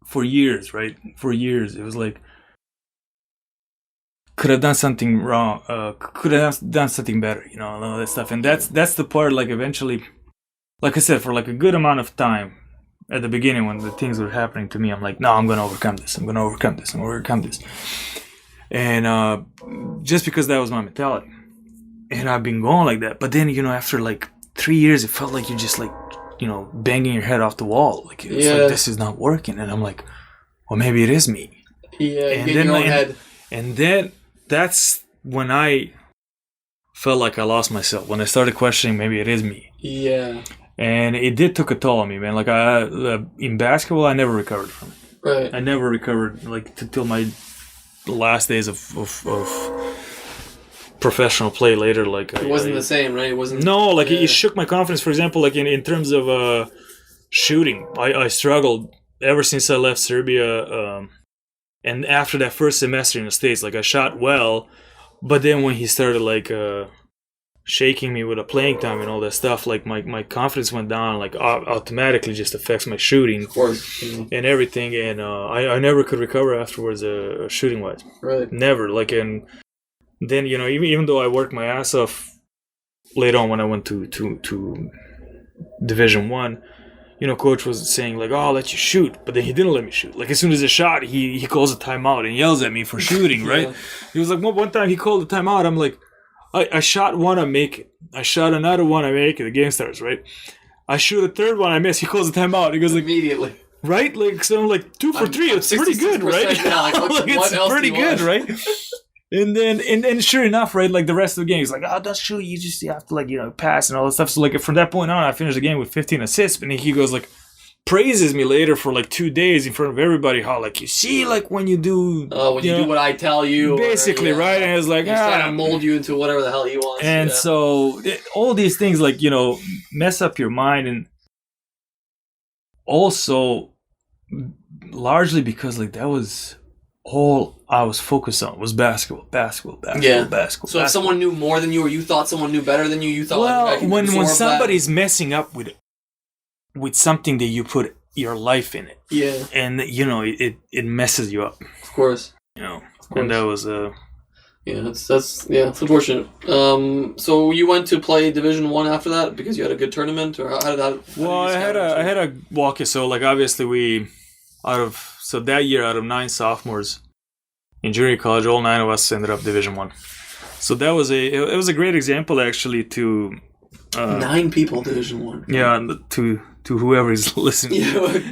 for years, right? For years, it was like, could have done something wrong, could have done something better, and all that stuff. And that's the part, like, eventually, like I said, for like a good amount of time at the beginning when the things were happening to me, I'm like, no, I'm going to overcome this. I'm going to overcome this. I'm going to overcome this. And just because that was my mentality. And I've been going like that. But then, after like 3 years, it felt like you're just like, banging your head off the wall. Like, it's like, this is not working. And I'm like, well, maybe it is me.
Yeah,
and
in your own head.
And then that's when I felt like I lost myself. When I started questioning, maybe it is me.
Yeah.
And it did took a toll on me, man. Like in basketball, I never recovered from it.
Right.
I never recovered like till my last days of professional play later. Like
it wasn't the same, right? It wasn't.
No, like it shook my confidence. For example, like in terms of shooting, I struggled ever since I left Serbia. And after that first semester in the States, like I shot well, but then when he started like shaking me with a playing time and all that stuff, like my confidence went down, like automatically just affects my shooting,
of course,
and everything. And I never could recover afterwards, shooting wise.
Right.
Never. Like, and then even though I worked my ass off later on when I went to Division 1. Coach was saying like, "Oh, I'll let you shoot," but then he didn't let me shoot. Like as soon as I shot, he calls a timeout and yells at me for shooting. Right? Yeah. He was like, one time he called a timeout. I'm like, I shot one, I make it. I shot another one, I make it. The game starts. Right? I shoot a third one, I miss. He calls a timeout. He goes like
immediately.
Right? Like so, I'm like 2 for 3. It's pretty good, right?
Yeah, like,
it's pretty good, right? And then sure enough, right, like the rest of the game, he's like, oh, don't shoot, you have to like, pass and all that stuff. So like from that point on, I finished the game with 15 assists. And he goes like, praises me later for like 2 days in front of everybody, how like, you see, like when you do...
when you do what I tell you.
Basically, right? And it's like,
he's trying to mold you into whatever the hell he wants.
And so all these things like, mess up your mind. And also largely because like that was... all I was focused on was basketball.
So if someone knew more than you, or you thought someone knew better than you thought.
Well,
like,
when somebody's messing up with something that you put your life in it, and it messes you up.
Of course.
And that was
that's unfortunate. So you went to play Division 1 after that because you had a good tournament, or how did that?
Well, I had a walk. So like obviously So that year, out of 9 sophomores in junior college, all 9 of us ended up Division 1. So that was it was a great example actually to
9 people Division 1.
Yeah, to whoever is listening.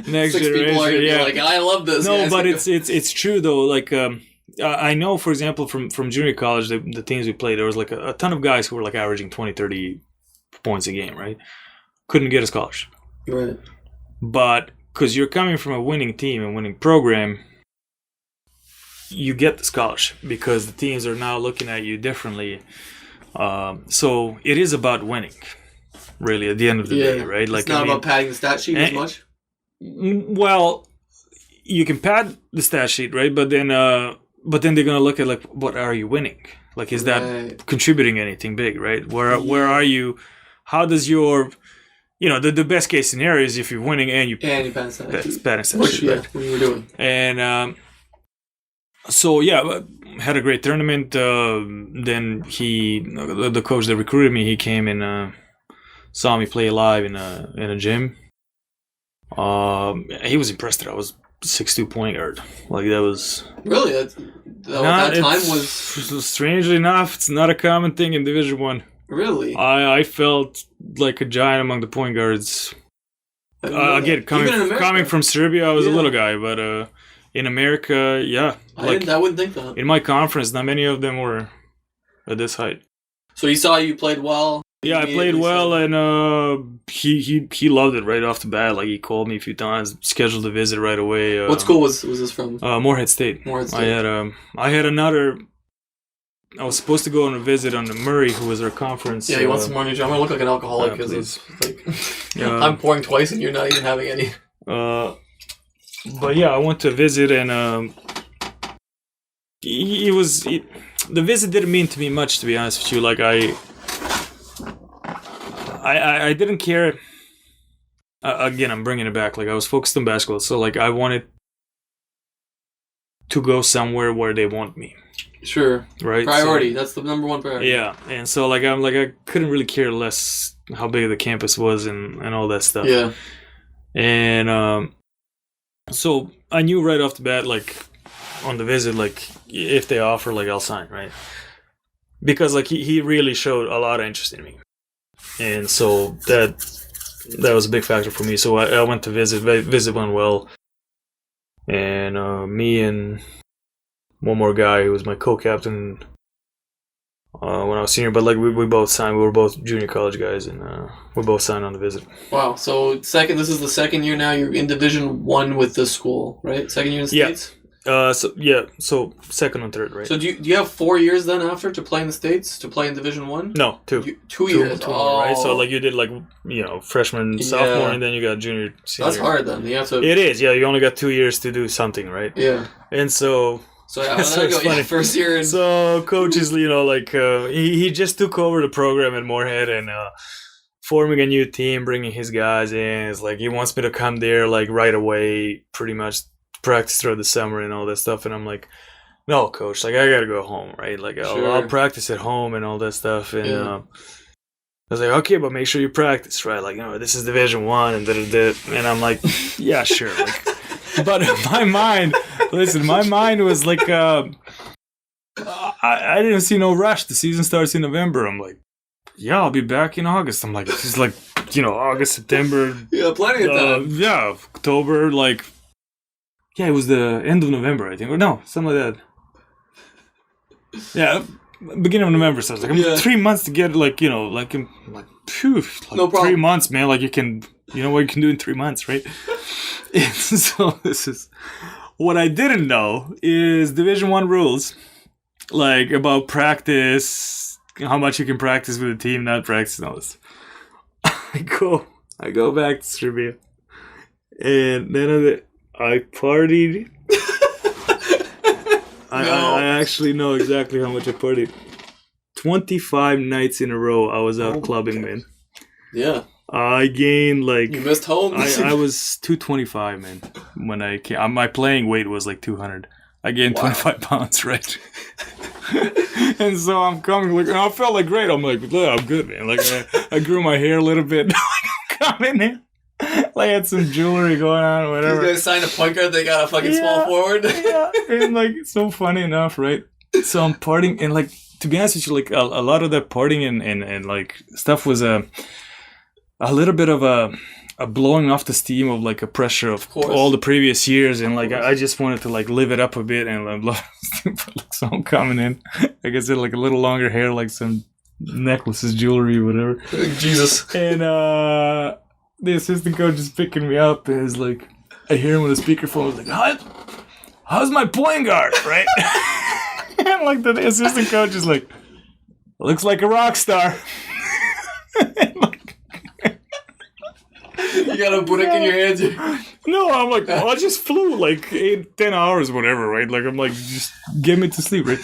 Next
6
generation.
People are like, I love this.
No, but it's true though. Like I know, for example, from junior college, the teams we played, there was like a ton of guys who were like averaging 20, 30 points a game, right? Couldn't get a scholarship.
Right.
But because you're coming from a winning team and winning program, you get the scholarship because the teams are now looking at you differently. So it is about winning, really, at the end of the day, right?
Like, it's not about padding the stat sheet as much?
Well, you can pad the stat sheet, right? But then they're going to look at, like, what are you winning? Like, is that contributing anything big, right? Where are you? How does your... the best case scenario is if you're winning and you pad the stat sheet, right?
Yeah, what you were doing.
And... So yeah, had a great tournament. Then the coach that recruited me, he came and saw me play live in a gym. He was impressed that I was 6'2" point guard. Like, that was
really that time was
strangely enough, it's not a common thing in Division I.
Really,
I felt like a giant among the point guards. Again, coming from Serbia, I was a little guy, but. In America, yeah.
I wouldn't think that.
In my conference, not many of them were at this height.
So he saw you played well?
Yeah, I played well, and he loved it right off the bat. Like, he called me a few times, scheduled a visit right away.
What school was this from?
Morehead State.
Morehead State.
I had another... I was supposed to go on a visit on the Murray, who was our conference.
Yeah, you want some more news? I'm going to look like an alcoholic because it's like... I'm pouring twice and you're not even having any.
But yeah, I went to visit, and the visit didn't mean to me much, to be honest with you. Like, I didn't care. Again, I'm bringing it back. Like, I was focused on basketball, so like I wanted to go somewhere where they want me.
Sure.
Right.
Priority. That's the number one priority.
Yeah, and so like I couldn't really care less how big the campus was and all that stuff.
Yeah.
And so I knew right off the bat, like, on the visit, like, if they offer, like, I'll sign, right? Because, like, he really showed a lot of interest in me. And so that was a big factor for me. So I went to visit. Visit went well. And me and one more guy who was my co-captain when I was senior. But, like, we both signed. We were both junior college guys, and we both signed on the visit.
Wow. So this is the second year now. You're in Division I with this school, right? Second year in the States?
So second and third, right?
So do you have 4 years then after to play in the States, to play in Division I?
No, 2.
2 years.
Right? So, like, you did, like, freshman, sophomore, and then you got junior, senior.
That's hard then. You have to...
It is, yeah. You only got 2 years to do something, right?
Yeah.
And so...
So yeah, funny. First year.
So coach is, he just took over the program at Morehead and forming a new team, bringing his guys in. It's like he wants me to come there like right away, pretty much practice throughout the summer and all that stuff. And I'm like, no, coach, like I gotta go home, right? Like I'll practice at home and all that stuff. And I was like, okay, but make sure you practice, right? Like, this is Division I and da-da-da. And I'm like, yeah, sure. Like, but my mind was like, I didn't see no rush. The season starts in November. I'm like, yeah, I'll be back in August. I'm like, this is like, August, September.
Yeah, plenty of time.
Yeah, October, like, yeah, it was the end of November, I think. Or no, something like that. Yeah, beginning of November. So I was like, 3 months to get, like, no problem. 3 months, man. Like, what you can do in 3 months, right? And so this is what I didn't know is Division I rules, like about practice, how much you can practice with a team, not practice and all this. I go back to Serbia, and then I partied. I actually know exactly how much I partied. 25 nights in a row I was out clubbing, man.
Yeah.
I gained like...
You missed home?
I was 225, man. When I came... My playing weight was like 200. I gained 25 pounds, right? And so I'm coming, like, and I felt like great. I'm like, look, I'm good, man. Like, I grew my hair a little bit. I'm coming in. Like, I had some jewelry going on, whatever.
These guys signed a point guard, they got a fucking small forward.
Yeah, and like, it's so funny enough, right? So I'm partying, and like, to be honest with you, like, a lot of that partying and like, stuff was a little bit of a blowing off the steam of like a pressure of all the previous years, and like I just wanted to like live it up a bit and like, so I'm coming in, like I said, like a little longer hair, like some necklaces, jewelry, whatever.
Jesus.
And the assistant coach is picking me up and is like, I hear him on the speakerphone. I was like, how's my point guard, right? And like the assistant coach is like, looks like a rock star.
You got a brick in your hands.
No, I'm like, I just flew like 8-10 hours, whatever, right? Like, I'm like, just get me to sleep, right?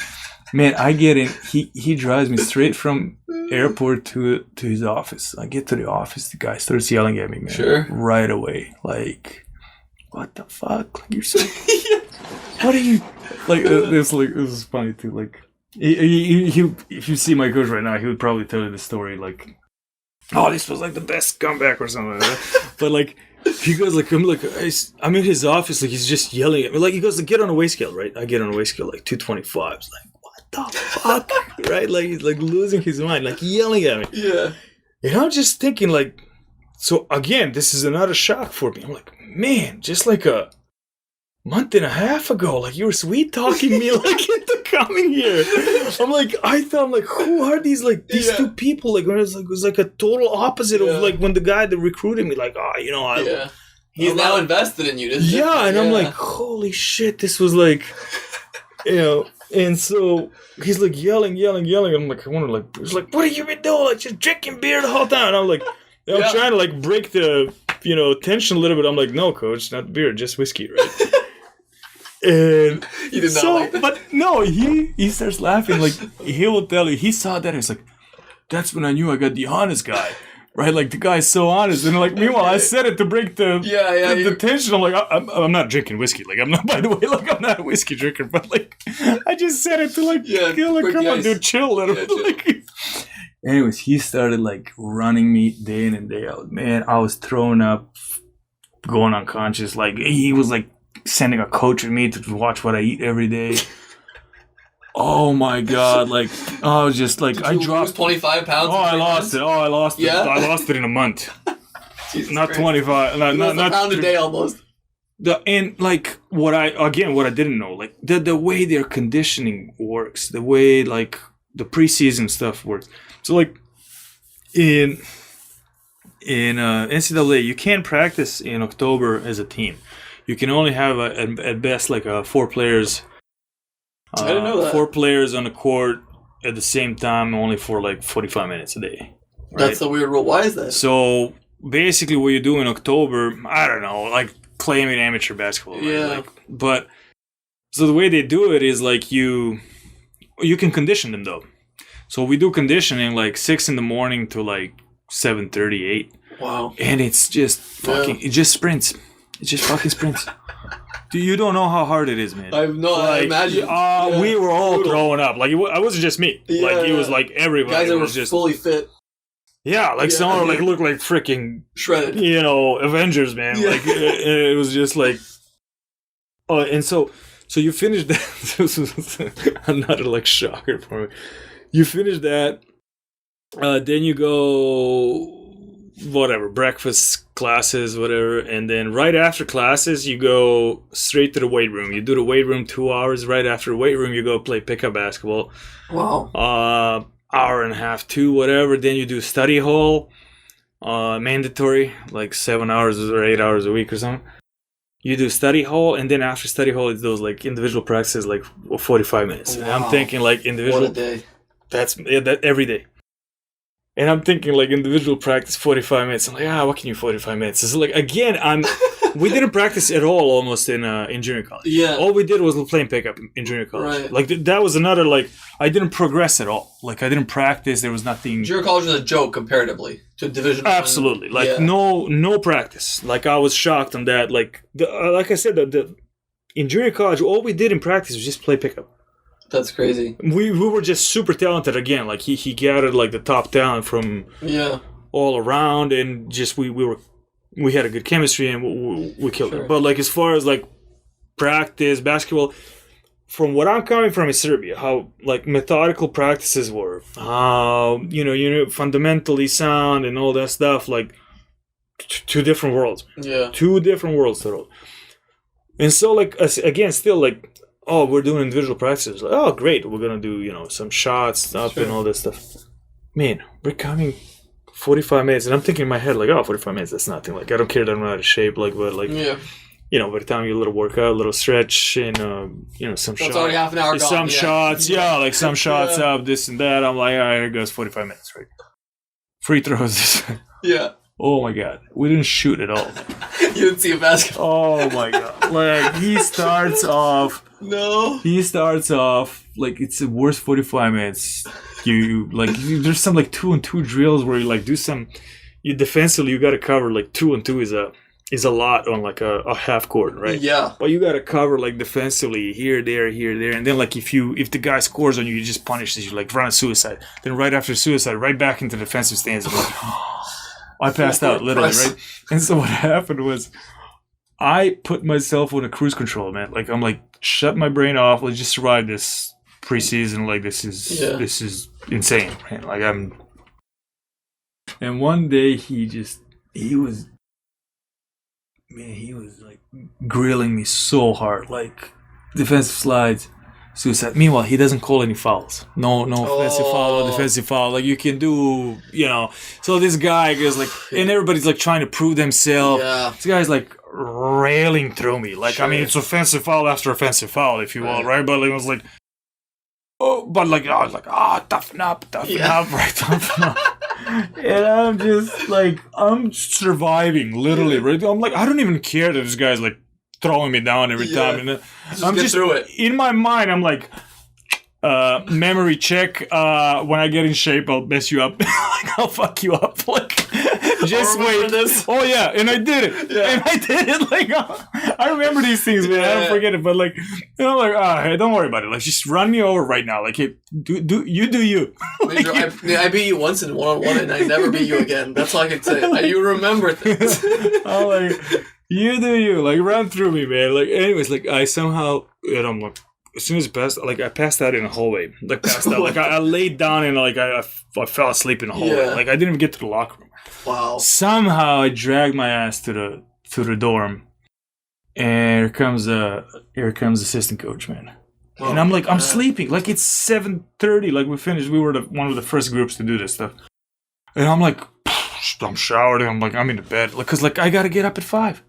Man, I get in. He drives me straight from airport to his office. I get to the office. The guy starts yelling at me, man.
Sure.
Right away. Like, what the fuck? Like, you're so... What are you... Like, it was funny, too. Like, he, if you see my coach right now, he would probably tell you the story, like, oh, this was like the best comeback or something like that. But like, he goes like, I'm in his office, like he's just yelling at me. Like he goes, like, get on a weight scale, right? I get on a weight scale like 225. It's like, what the fuck, right? Like he's like losing his mind, like yelling at me.
Yeah.
And I'm just thinking like, so again, this is another shock for me. I'm like, man, just like a month and a half ago, like you were sweet talking me like into coming here. I'm like, I'm like, who are these two people? Like when it was like a total opposite of like when the guy that recruited me, like,
he's now invested in you.
And I'm like, holy shit, this was like, you know. And so he's like yelling. I'm like, I wonder, like, he's like, what have you been doing? Like just drinking beer the whole time. And I'm like, I'm trying to like break the tension a little bit. I'm like, no, coach, not beer, just whiskey, right? And
he did not like that.
But no, he starts laughing. Like he will tell you, he saw that. He's like, that's when I knew I got the honest guy, right? Like the guy's so honest. And like, meanwhile, I said it to break the tension. I'm like, I'm not drinking whiskey. Like I'm not. By the way, like I'm not a whiskey drinker. But like, I just said it to like, come on, dude, chill. Like, anyways, he started like running me day in and day out. Man, I was throwing up, going unconscious. Like he was like sending a coach with me to watch what I eat every day. Oh my god! Like I was just like, I dropped
25 pounds.
I lost it. I lost it. I lost it in a month. Not Christ. 25. Not
a pound a day almost.
And like what I didn't know, like the way their conditioning works, the way like the preseason stuff works. So like in NCAA, you can't practice in October as a team. You can only have at best like 4 players.
I didn't know that.
4 players on the court at the same time, only for like 45 minutes a day. Right?
That's the weird rule. Why is that?
So basically, what you do in October, I don't know, like claiming amateur basketball. Right?
Yeah.
But so the way they do it is like you can condition them though. So we do conditioning like 6 in the morning to like 7:30, 8.
Wow.
And it's just fucking, it just sprints. It's just fucking sprints. Dude, you don't know how hard it is, man.
I imagine.
We were all throwing up. Like, it wasn't just me. Like, it was like everybody.
Guys that were
just
fully fit.
Yeah, like someone like looked like freaking
shredded.
Avengers, man. Yeah. Like, it was just like... Oh, and so you finished that. This was another, like, shocker for me. You finish that. Then you go... whatever, breakfast, classes, whatever, and then right after classes you go straight to the weight room. You do the weight room 2 hours. Right after the weight room you go play pickup basketball.
Wow.
Hour and a half, 2, whatever. Then you do study hall, mandatory, like 7 hours or 8 hours a week or something. You do study hall, and then after study hall it's those like individual practices, like 45 minutes.
Wow.
And I'm thinking like individual.
What a day.
That's that every day. And I'm thinking like individual practice 45 minutes. I'm like, what can you 45 minutes? It's like, again, we didn't practice at all almost in junior college.
Yeah.
All we did was playing pickup in junior college.
Right.
Like that was another, like, I didn't progress at all. Like I didn't practice. There was nothing.
Junior college was a joke comparatively to Division I.
Absolutely. Like no practice. Like I was shocked on that. Like like I said, in junior college, all we did in practice was just play pickup.
That's crazy.
We were just super talented again. Like he gathered like the top talent from all around, and just we had a good chemistry and we killed it. But like as far as like practice basketball, from what I'm coming from in Serbia, how like methodical practices were, fundamentally sound and all that stuff, like 2 different worlds.
Yeah,
2 different worlds total. And so like again, still like. Oh, we're doing individual practices. Like, oh, great. We're going to do, some shots up and all this stuff. Man, we're coming 45 minutes. And I'm thinking in my head, like, 45 minutes, that's nothing. Like, I don't care that I'm not out of shape. Like, but, like, by the time you get a little workout, a little stretch, and some shots.
That's already half an hour gone.
Some shots, like some shots up, this and that. I'm like, all right, here goes 45 minutes, right? Free throws.
Yeah.
Oh my god, we didn't shoot at all.
You didn't see a basketball.
Oh my god, like he starts off.
No.
He starts off like it's the worst 45 minutes. There's some like 2-on-2 drills where you like do some. You defensively you got to cover like 2-on-2 is a lot on like a half court, right?
Yeah.
But you got to cover like defensively here, there, and then like if the guy scores on you, you just punish you like run a suicide. Then right after suicide, right back into the defensive stance. I'm like, I passed out literally, right? And so what happened was, I put myself on a cruise control, man. Like I'm like, shut my brain off. Let's just survive this preseason. Like this is insane, man. Like I'm. And one day he was like grilling me so hard, like defensive slides, suicide. Meanwhile, he doesn't call any fouls. No offensive foul or defensive foul. Like you can do, So this guy goes like, and everybody's like trying to prove themselves. Yeah. This guy's like railing through me. Like, sure. I mean, it's offensive foul after offensive foul, if you will, right? But like, it was like, I was like, toughen up, right? Toughen up. And I'm just like, I'm surviving, literally, right? I'm like, I don't even care that this guy's like throwing me down every time. And I'm just through it. In my mind, I'm like, memory check. When I get in shape, I'll mess you up. Like, I'll fuck you up. Like, just wait. This. Oh yeah, and I did it. Yeah. And I did it. Like, I remember these things, man. I don't forget it. But like, I'm like, hey, don't worry about it. Like, just run me over right now. Like, hey, do you?
Major, I beat you once in 1-on-1, and I never beat you again. That's all I can say. You remember things.
I'm like, you do you. Like, run through me, man. Like, anyways, like, I somehow, I'm like, as soon as I passed out in the hallway. Like, passed out. Like, I laid down and, like, I fell asleep in the hallway. Yeah. Like, I didn't even get to the locker room.
Wow.
Somehow, I dragged my ass to the dorm. And here comes assistant coach, man. Oh, and I'm like, I'm sleeping. Like, it's 7:30. Like, we finished. We were one of the first groups to do this stuff. And I'm like, I'm showered. I'm like, I'm in the bed. Like, because, like, I got to get up at 5.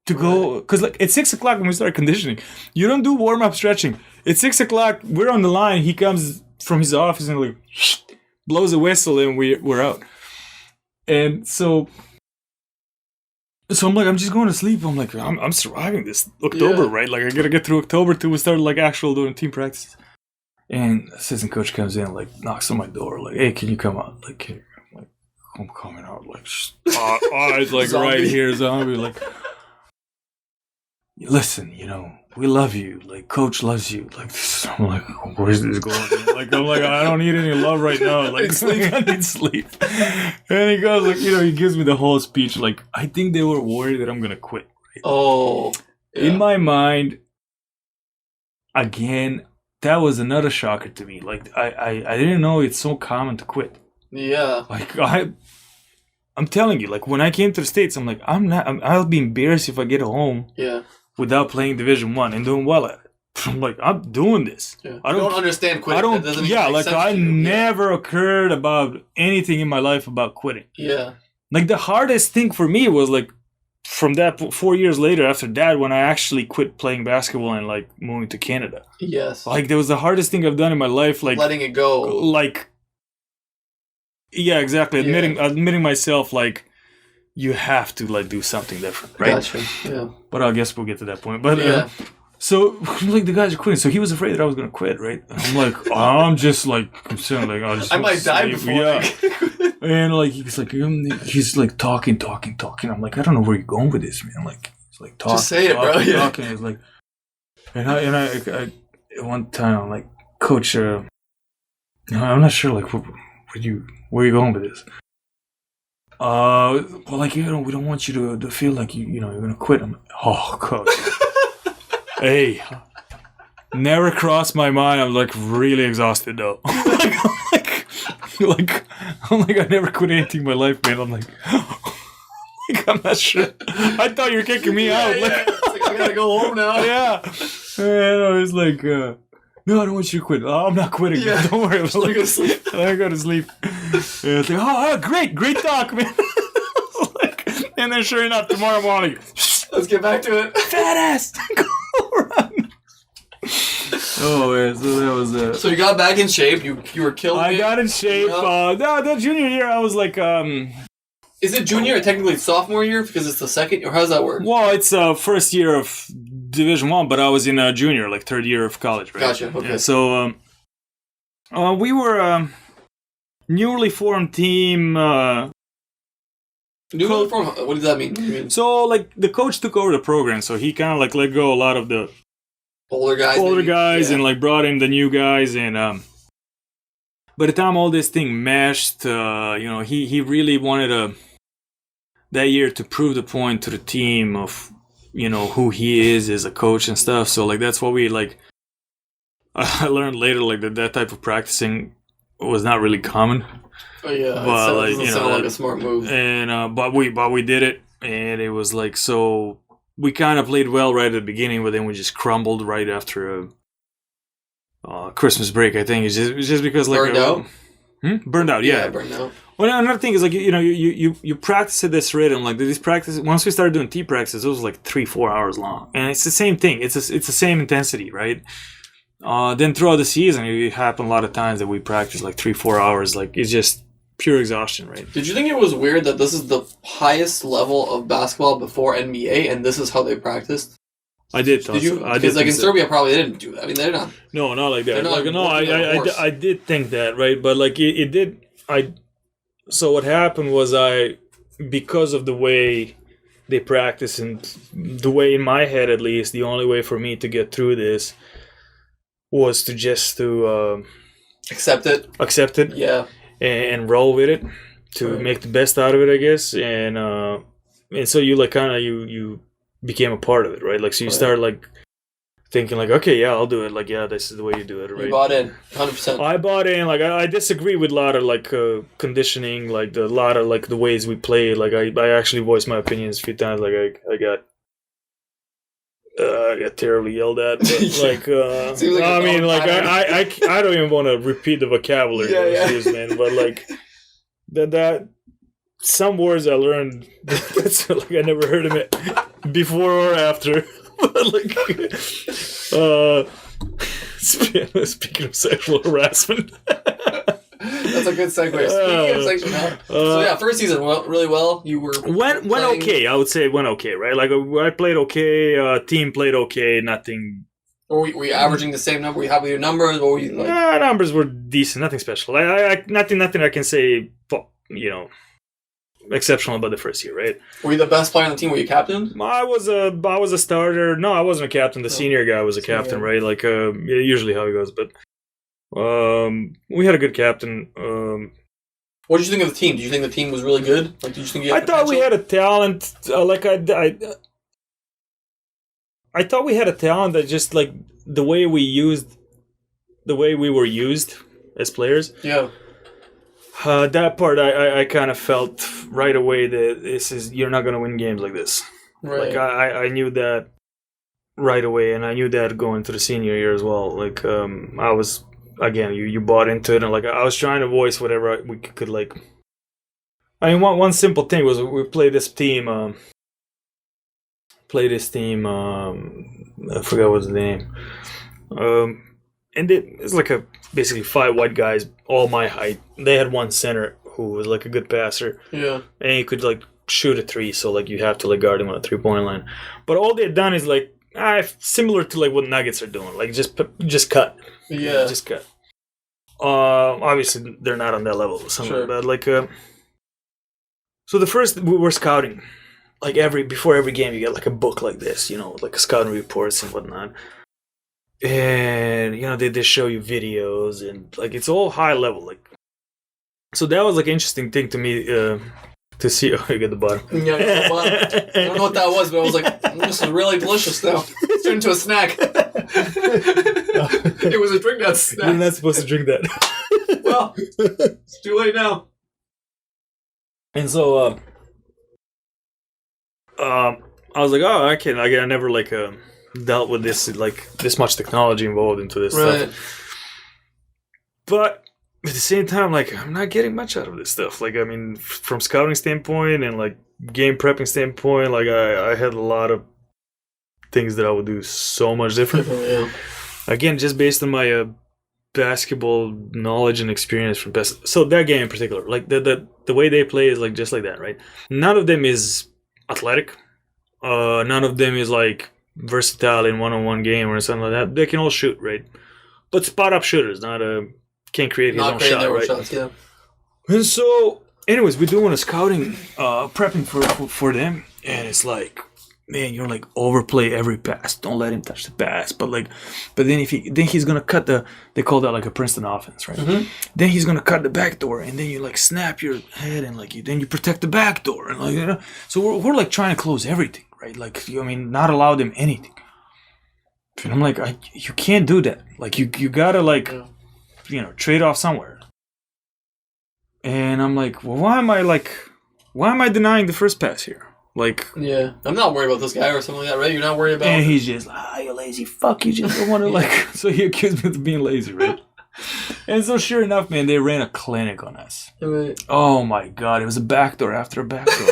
To go, because like at 6 o'clock when we start conditioning, you don't do warm up stretching. At 6 o'clock, we're on the line. He comes from his office and like blows a whistle, and we're out. And so I'm like, I'm just going to sleep. I'm like, I'm surviving this October, right? Like I gotta get through October till we start like actual doing team practices. And assistant coach comes in, like knocks on my door, like, hey, can you come out? Like, I'm coming out, like eyes like right here, zombie, like. Listen, we love you. Like, coach loves you. Like, I'm like, where's this going? Like, I'm like, I don't need any love right now. Like, I need sleep. And he goes, like, he gives me the whole speech. Like, I think they were worried that I'm going to quit. Right?
Oh. Yeah.
In my mind, again, that was another shocker to me. Like, I didn't know it's so common to quit.
Yeah.
Like, I'm telling you, like, when I came to the States, I'm like, I'll be embarrassed if I get home.
Yeah.
Without playing Division I and doing well at it. I'm like, I'm doing this.
Yeah. I don't understand quitting.
I never occurred about anything in my life about quitting.
Yeah.
Like, the hardest thing for me was, like, from that 4 years later after that, when I actually quit playing basketball and, like, moving to Canada.
Yes.
Like, that was the hardest thing I've done in my life. Like,
letting it go.
Like, yeah, exactly. Admitting myself, like, you have to like do something different, right?
Gotcha. Yeah.
But I guess we'll get to that point. But so like the guys are quitting. So he was afraid that I was gonna quit, right? I'm like, I'm just like concerned, like I
might die before.
Yeah. And like he's like talking. I'm like, I don't know where you're going with this, man. Like he's like talking.
Just say it, bro. Yeah.
Talking. It's like, and I one time I'm like, Coach, I'm not sure like where are you going with this? Well, like, we don't want you to feel like you're gonna quit. I'm like, oh, coach. Hey, never crossed my mind. I'm like really exhausted though. like I never quit anything in my life, man. I'm like I'm not sure. I thought you were kicking me out.
Like, it's like, I gotta go home now.
Yeah. And I was like, no, I don't want you to quit. Oh, I'm not quitting. Yeah. Man. Don't worry. I'm
going to sleep.
I go to sleep. And it's like, great talk, man. And then sure enough, tomorrow morning,
Let's get back to it.
Fat ass. Go run. Oh man, so that was it.
So you got back in shape. You were killing it.
I got in shape.
Yeah.
The junior year, I was like,
Is it junior or technically sophomore year because it's the second, or how does that work?
well, it's first year of Division I, but I was in junior, like third year of college, right?
Gotcha. Okay.
Yeah, so we were a newly formed team.
Newly formed. What does that mean?
So like the coach took over the program, so he kind of like let go a lot of the
Older guys.
and like brought in the new guys, and by the time all this thing meshed, he really wanted that year to prove the point to the team of who he is as a coach and stuff. So like that's what we like. I learned later like that type of practicing was not really common.
Oh yeah,
but
it doesn't sound like a smart move.
And but we did it, and it was like so. We kind of played well right at the beginning, but then we just crumbled right after Christmas break. I think it's just because like
burned out.
Burned out, yeah.
Burned out.
Well, another thing is like you practice at this rhythm. Like this practice, once we started doing T practices, it was like 3-4 hours long, and it's the same thing. It's the same intensity, right? Then throughout the season, it happened a lot of times that we practice like 3-4 hours. Like it's just pure exhaustion, right?
Did you think it was weird that this is the highest level of basketball before NBA, and this is how they practiced?
I did.
Did you? Because like in Serbia, probably they didn't do that. I mean, they're not.
No, not like that.
Not
like, I did think that, right? But like it did. So what happened was because of the way they practice and the way in my head at least, the only way for me to get through this was to just
accept it. Yeah.
And roll with it to make the best out of it, I guess. And so you like kind of you became a part of it, right? Like so you started like thinking like, okay, yeah, I'll do it. Like, yeah, this is the way you do it, right?
You bought in, 100%.
I bought in. Like, I disagree with a lot of like conditioning, like a lot of like the ways we play. Like, I actually voiced my opinions a few times. Like, I got terribly yelled at, but like, I mean, like, I don't even want to repeat the vocabulary that was used, man. But like, that some words I learned that's like I never heard of it before or after. But like, speaking of sexual harassment.
That's a good segue. Speaking of sexual harassment. So yeah, first season went really well. You were
went okay. I would say it went okay, right? Like I played okay. Team played okay. Nothing.
Were you averaging the same number? Were you happy with your numbers? Or were you like?
Numbers were decent. Nothing special. Nothing I can say. Exceptional about the first year, right?
Were you the best player on the team? Were you captain?
I was a starter. No, I wasn't a captain. The senior guy was a captain, right? Like usually how it goes. But we had a good captain.
What did you think of the team? Did you think the team was really good? Like, did you think you had
I thought we had a talent. I thought we had a talent that just like the way we were used as players.
Yeah.
That part I kind of felt right away that you're not going to win games like this.
Right.
Like I knew that right away, and I knew that going to the senior year as well. Like I was again, you bought into it, and like I was trying to voice whatever we could. Like, I mean, one simple thing was we played this team. I forgot what's the name. And it's like basically 5 white guys, all my height. They had one center who was like a good passer.
Yeah. And
he could like shoot a 3, so like you have to like guard him on a 3-point line. But all they had done is like similar to like what Nuggets are doing, like just cut.
Yeah.
Just cut. Obviously they're not on that level, sure. But like so the first we were scouting. Like before every game you get like a book like this, like scouting reports and whatnot. And they show you videos and like it's all high level, like so that was like an interesting thing to me to see. Oh, you get the bottom.
Yeah, the bottom. I don't know what that was, but I was like, this is really delicious now. It's turned into a snack. It was a drink that snack.
You're not supposed to drink that.
Well, it's too late now.
And so I was like, oh, I never like dealt with this, like this much technology involved into this stuff. But at the same time, like, I'm not getting much out of this stuff. Like, I mean, from scouting standpoint and, like, game prepping standpoint, like, I had a lot of things that I would do so much different.
Yeah.
Again, just based on my basketball knowledge and experience from so that game in particular, like, the way they play is, like, just like that, right? None of them is athletic. None of them is, like, versatile in one-on-one game or something like that. They can all shoot, right? But spot-up shooters, can't create his own shot, right?
Shots, yeah.
And so, anyways, we're doing a scouting, prepping for them, and it's like, man, you're like, overplay every pass. Don't let him touch the pass. But then he's gonna cut they call that like a Princeton offense, right?
Mm-hmm.
Then he's gonna cut the back door, and then you like snap your head, and like then you protect the back door, and like, you know. So we're like trying to close everything, right? Like, not allow them anything. And I'm like, you can't do that. Like, you gotta like. Yeah. Trade off somewhere. And I'm like, well, why am I denying the first pass here? Like,
yeah, I'm not worried about this guy or something like that, right? You're not worried about.
And he's just like, you lazy fuck, you just don't want to like. So he accused me of being lazy, right? And so sure enough, man, they ran a clinic on us.
Right.
Oh my god, it was a backdoor after a backdoor.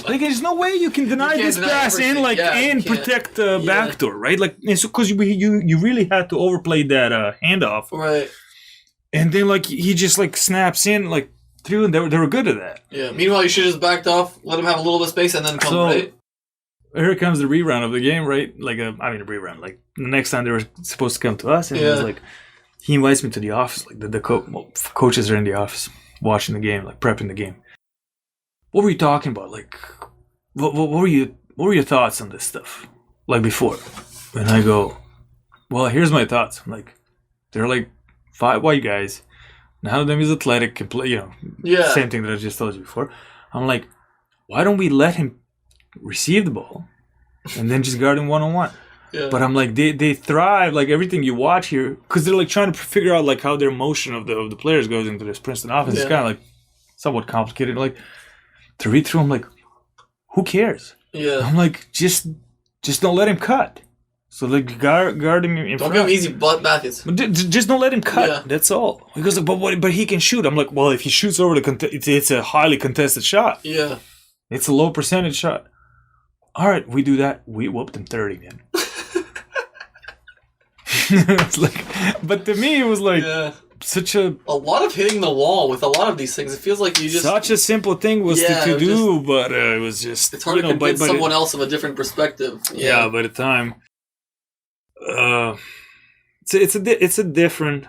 Like, there's no way you can deny this pass and like and protect the backdoor, right? Like, so because you really had to overplay that handoff,
right?
And then like he just like snaps in like through, and they were good at that.
Yeah. Meanwhile, you should just backed off, let him have a little bit of space, and then come right.
Here comes the rerun of the game, right? Like a rerun. Like the next time they were supposed to come to us, and it was like he invites me to the office. Like the coaches are in the office watching the game, like prepping the game. What were you talking about? Like, what were your thoughts on this stuff? Like before, and I go, well, here's my thoughts. I'm like, they're like 5 white guys. None of them is athletic. Can play, same thing that I just told you before. I'm like, why don't we let him receive the ball and then just guard him one-on-one? Yeah. But I'm like, they thrive, like everything you watch here, because they're like trying to figure out like how their motion of the players goes into this Princeton offense. It's kind of like somewhat complicated. Like to read through, I'm like, who cares? Yeah. I'm like, just don't let him cut. So like guard him in front.
Don't give him easy butt baskets.
Just don't let him cut. Yeah. That's all. He goes, but he can shoot. I'm like, well, if he shoots over it's a highly contested shot. Yeah. It's a low percentage shot. All right, we do that. We whooped him 30, man. It's like, but to me, it was like such a
lot of hitting the wall with a lot of these things. It feels like you just
such a simple thing was to do, but it was just
it's hard to convince someone else of a different perspective.
Yeah, by the time, it's a different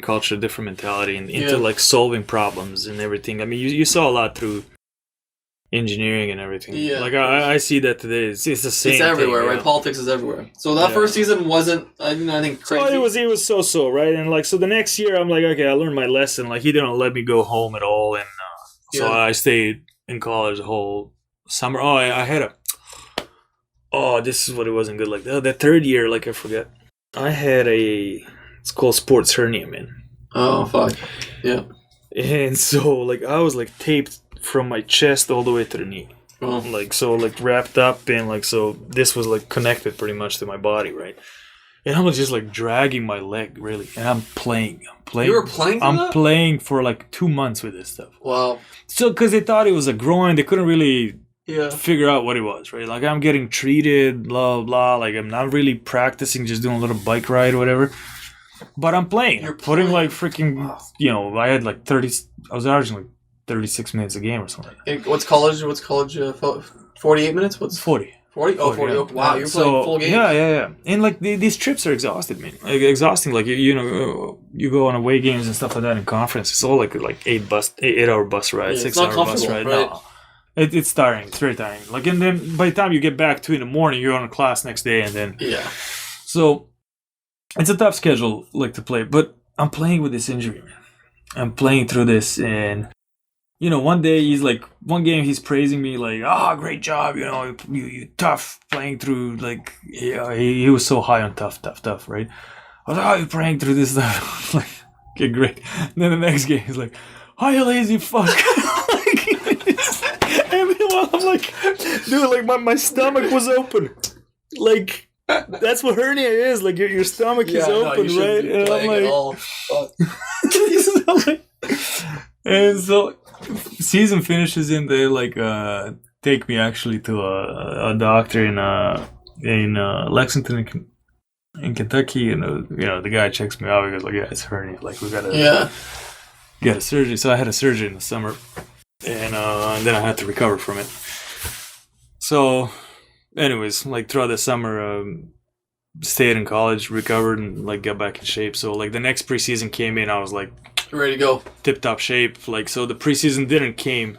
culture, different mentality, and into like solving problems and everything. I mean, you saw a lot through engineering and everything. Yeah. Like I see that today. It's the same.
It's everywhere,
thing,
right? Politics is everywhere. So that first season wasn't, I think, crazy.
So it was so, right? And like, so the next year, I'm like, okay, I learned my lesson. Like, he didn't let me go home at all, and so I stayed in college the whole summer. Oh, I had this is what it wasn't good. Like the third year, like I forget, I had it's called sports hernia, man.
Oh fuck, yeah.
And so like I was like taped from my chest all the way to the knee. Oh. Like, so, like, wrapped up, and, like, so this was, like, connected pretty much to my body, right? And I was just, like, dragging my leg, really. And I'm playing.
You were playing
playing for, like, 2 months with this stuff.
Wow.
So, because they thought it was a groin, they couldn't really figure out what it was, right? Like, I'm getting treated, blah, blah. Like, I'm not really practicing, just doing a little bike ride or whatever. But I'm playing.
You're
putting, like, freaking, I had, like, I was averaging, like, 36 minutes a game or something.
What's college? 48 minutes? What's
40?
40? Oh, 40. Okay. Wow, you're playing full games.
Yeah. And like these trips are exhausted, man. Like exhausting. Like you go on away games and stuff like that in conference. It's all like 8-hour bus ride, 6-hour bus ride. Right? No, it's tiring. It's very tiring. Like, and then by the time you get back 2 a.m, you're on a class next day, and then So it's a tough schedule, like, to play. But I'm playing with this injury, man. I'm playing through this, and one day one game he's praising me like, great job, you tough playing through, like, he was so high on tough, right? I was like, you're playing through this stuff. Like, okay, great. And then the next game he's like, you lazy fuck. And meanwhile I'm like, dude, like my stomach was open. Like, that's what hernia is. Like your stomach is open, right? And I'm like, And so season finishes and they like take me actually to a doctor in Lexington in Kentucky, and the guy checks me out. He goes like, yeah, it's hernia. Like we gotta get a surgery. So I had a surgery in the summer, and then I had to recover from it. So, anyways, like throughout the summer, stayed in college, recovered, and like got back in shape. So like the next preseason came in, I was like
ready to go,
tip top shape. Like so, the preseason didn't came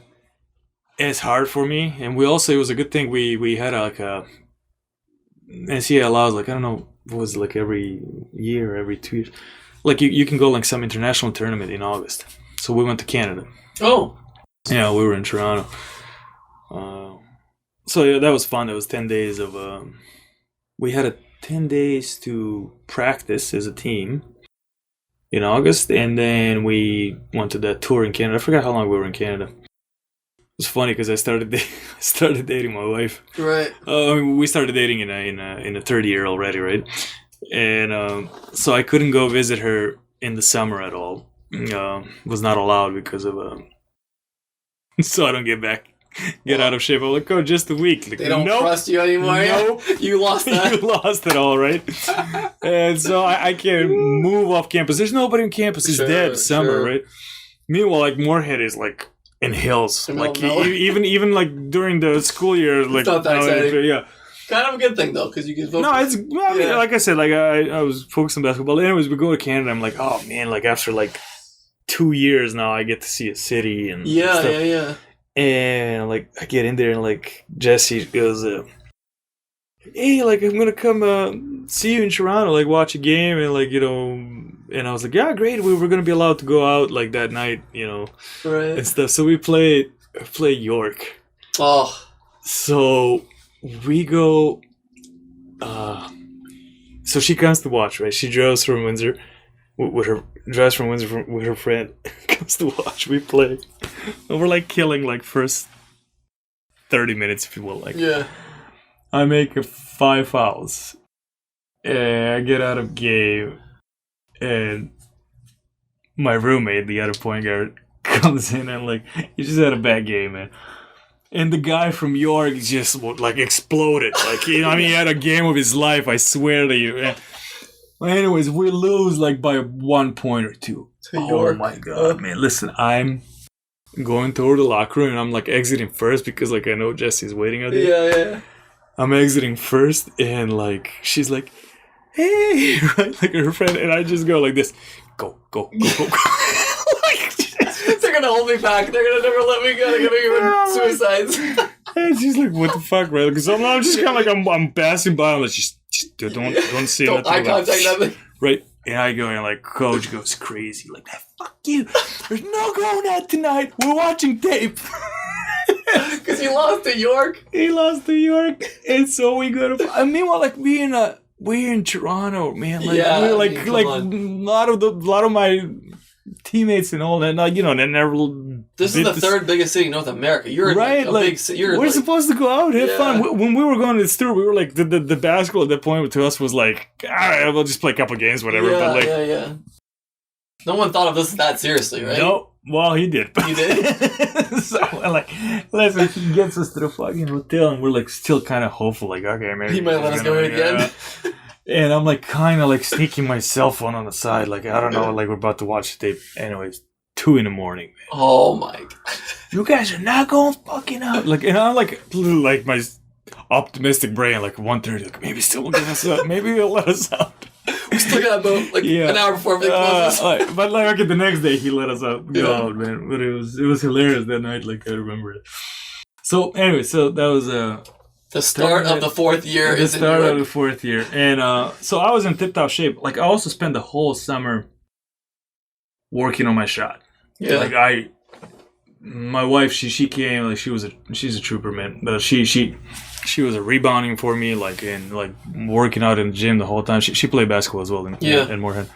as hard for me, and we also it was a good thing we had like a NCAA allows like I don't know what was it, like every year, every 2 years, like you can go like some international tournament in August. So we went to Canada.
Oh,
yeah, we were in Toronto. So yeah, that was fun. It was 10 days of we had 10 days to practice as a team in August, and then we went to that tour in Canada. I forgot how long we were in Canada. It was funny because I started dating my wife.
Right.
We started dating in a third year already, right? And so I couldn't go visit her in the summer at all. Was not allowed because of so I don't get out of shape. I'm like, oh, just a week. Like,
they don't trust you anymore.
Nope.
You lost that.
You lost it all, right? And so I can't move off campus. There's nobody on campus. It's dead summer, right? Meanwhile, like Morehead is like in hills. Like even like during the school year, like
it's not that exciting.
Yeah.
Kind of a good thing though, because you can focus.
No, it's I mean, like I said, like I was focused on basketball. Anyways, we go to Canada. I'm like, oh man, like after like 2 years now, I get to see a city and stuff.
Yeah.
And like I get in there and like Jesse goes, hey, like I'm gonna come see you in Toronto, like watch a game, and like and I was like, yeah, great. We were gonna be allowed to go out like that night,
right,
and stuff. So we play York.
Oh,
so we go. So she comes to watch, right? She drives from Windsor with her friend. Comes to watch. We play. And we're like killing like first 30 minutes, if you will. Like,
yeah.
I make 5 fouls, and I get out of game, and my roommate, the other point guard, comes in and like he just had a bad game, man. And the guy from York just like exploded. Like he had a game of his life. I swear to you. And anyways, we lose like by 1 point or 2. Oh my god, man! Listen, I'm going toward the locker room and I'm like exiting first because like I know Jesse's waiting out there.
Yeah.
I'm exiting first and like she's like, hey, right, like her friend, and I just go like this, go.
They're gonna hold me back. They're gonna never let me go. They're gonna give suicides.
And she's like, what the fuck, right? Because I'm just kind of like I'm passing by. I'm like, just don't say
don't
nothing.
Eye contact, nothing.
Right. And I go and like coach goes crazy like that. Fuck you. There's no going out tonight. We're watching tape.
Because he lost to York.
He lost to York, and so we go to. I mean, like we're in Toronto, man. Like we're like a lot of my teammates and all that. Like they never.
This is the third biggest city in North America. You're
right.
Like a big city.
We're supposed to go out, have fun. When we were going to the store, we were like the basketball at that point to us was like, all right, we'll just play a couple games, whatever.
Yeah,
but like,
yeah. No one thought of this that seriously, right?
No. Well, he did.
He did?
So, like, listen, he gets us to the fucking hotel, and we're, like, still kind of hopeful. Like, okay, maybe
he might let us go again.
And I'm, like, kind of, like, sneaking my cell phone on the side. Like, I don't know, like, we're about to watch the tape. Anyways, 2 a.m, man.
Oh, my God.
You guys are not going fucking out. Like, and I'm, like my optimistic brain, like, 1:30, like, maybe still will get us out. Maybe he'll let us out.
We still got about an hour before everything closes.
But like the next day he let us out. God, man. But it was hilarious that night. Like I remember it. So anyway, so that was
the start of the 4th year.
The start of the 4th year, and so I was in tip-top shape. Like I also spent the whole summer working on my shot.
Yeah.
Like my wife, she came. Like she's a trooper, man. But she was rebounding for me, like and like working out in the gym the whole time. She played basketball as well in Morehead.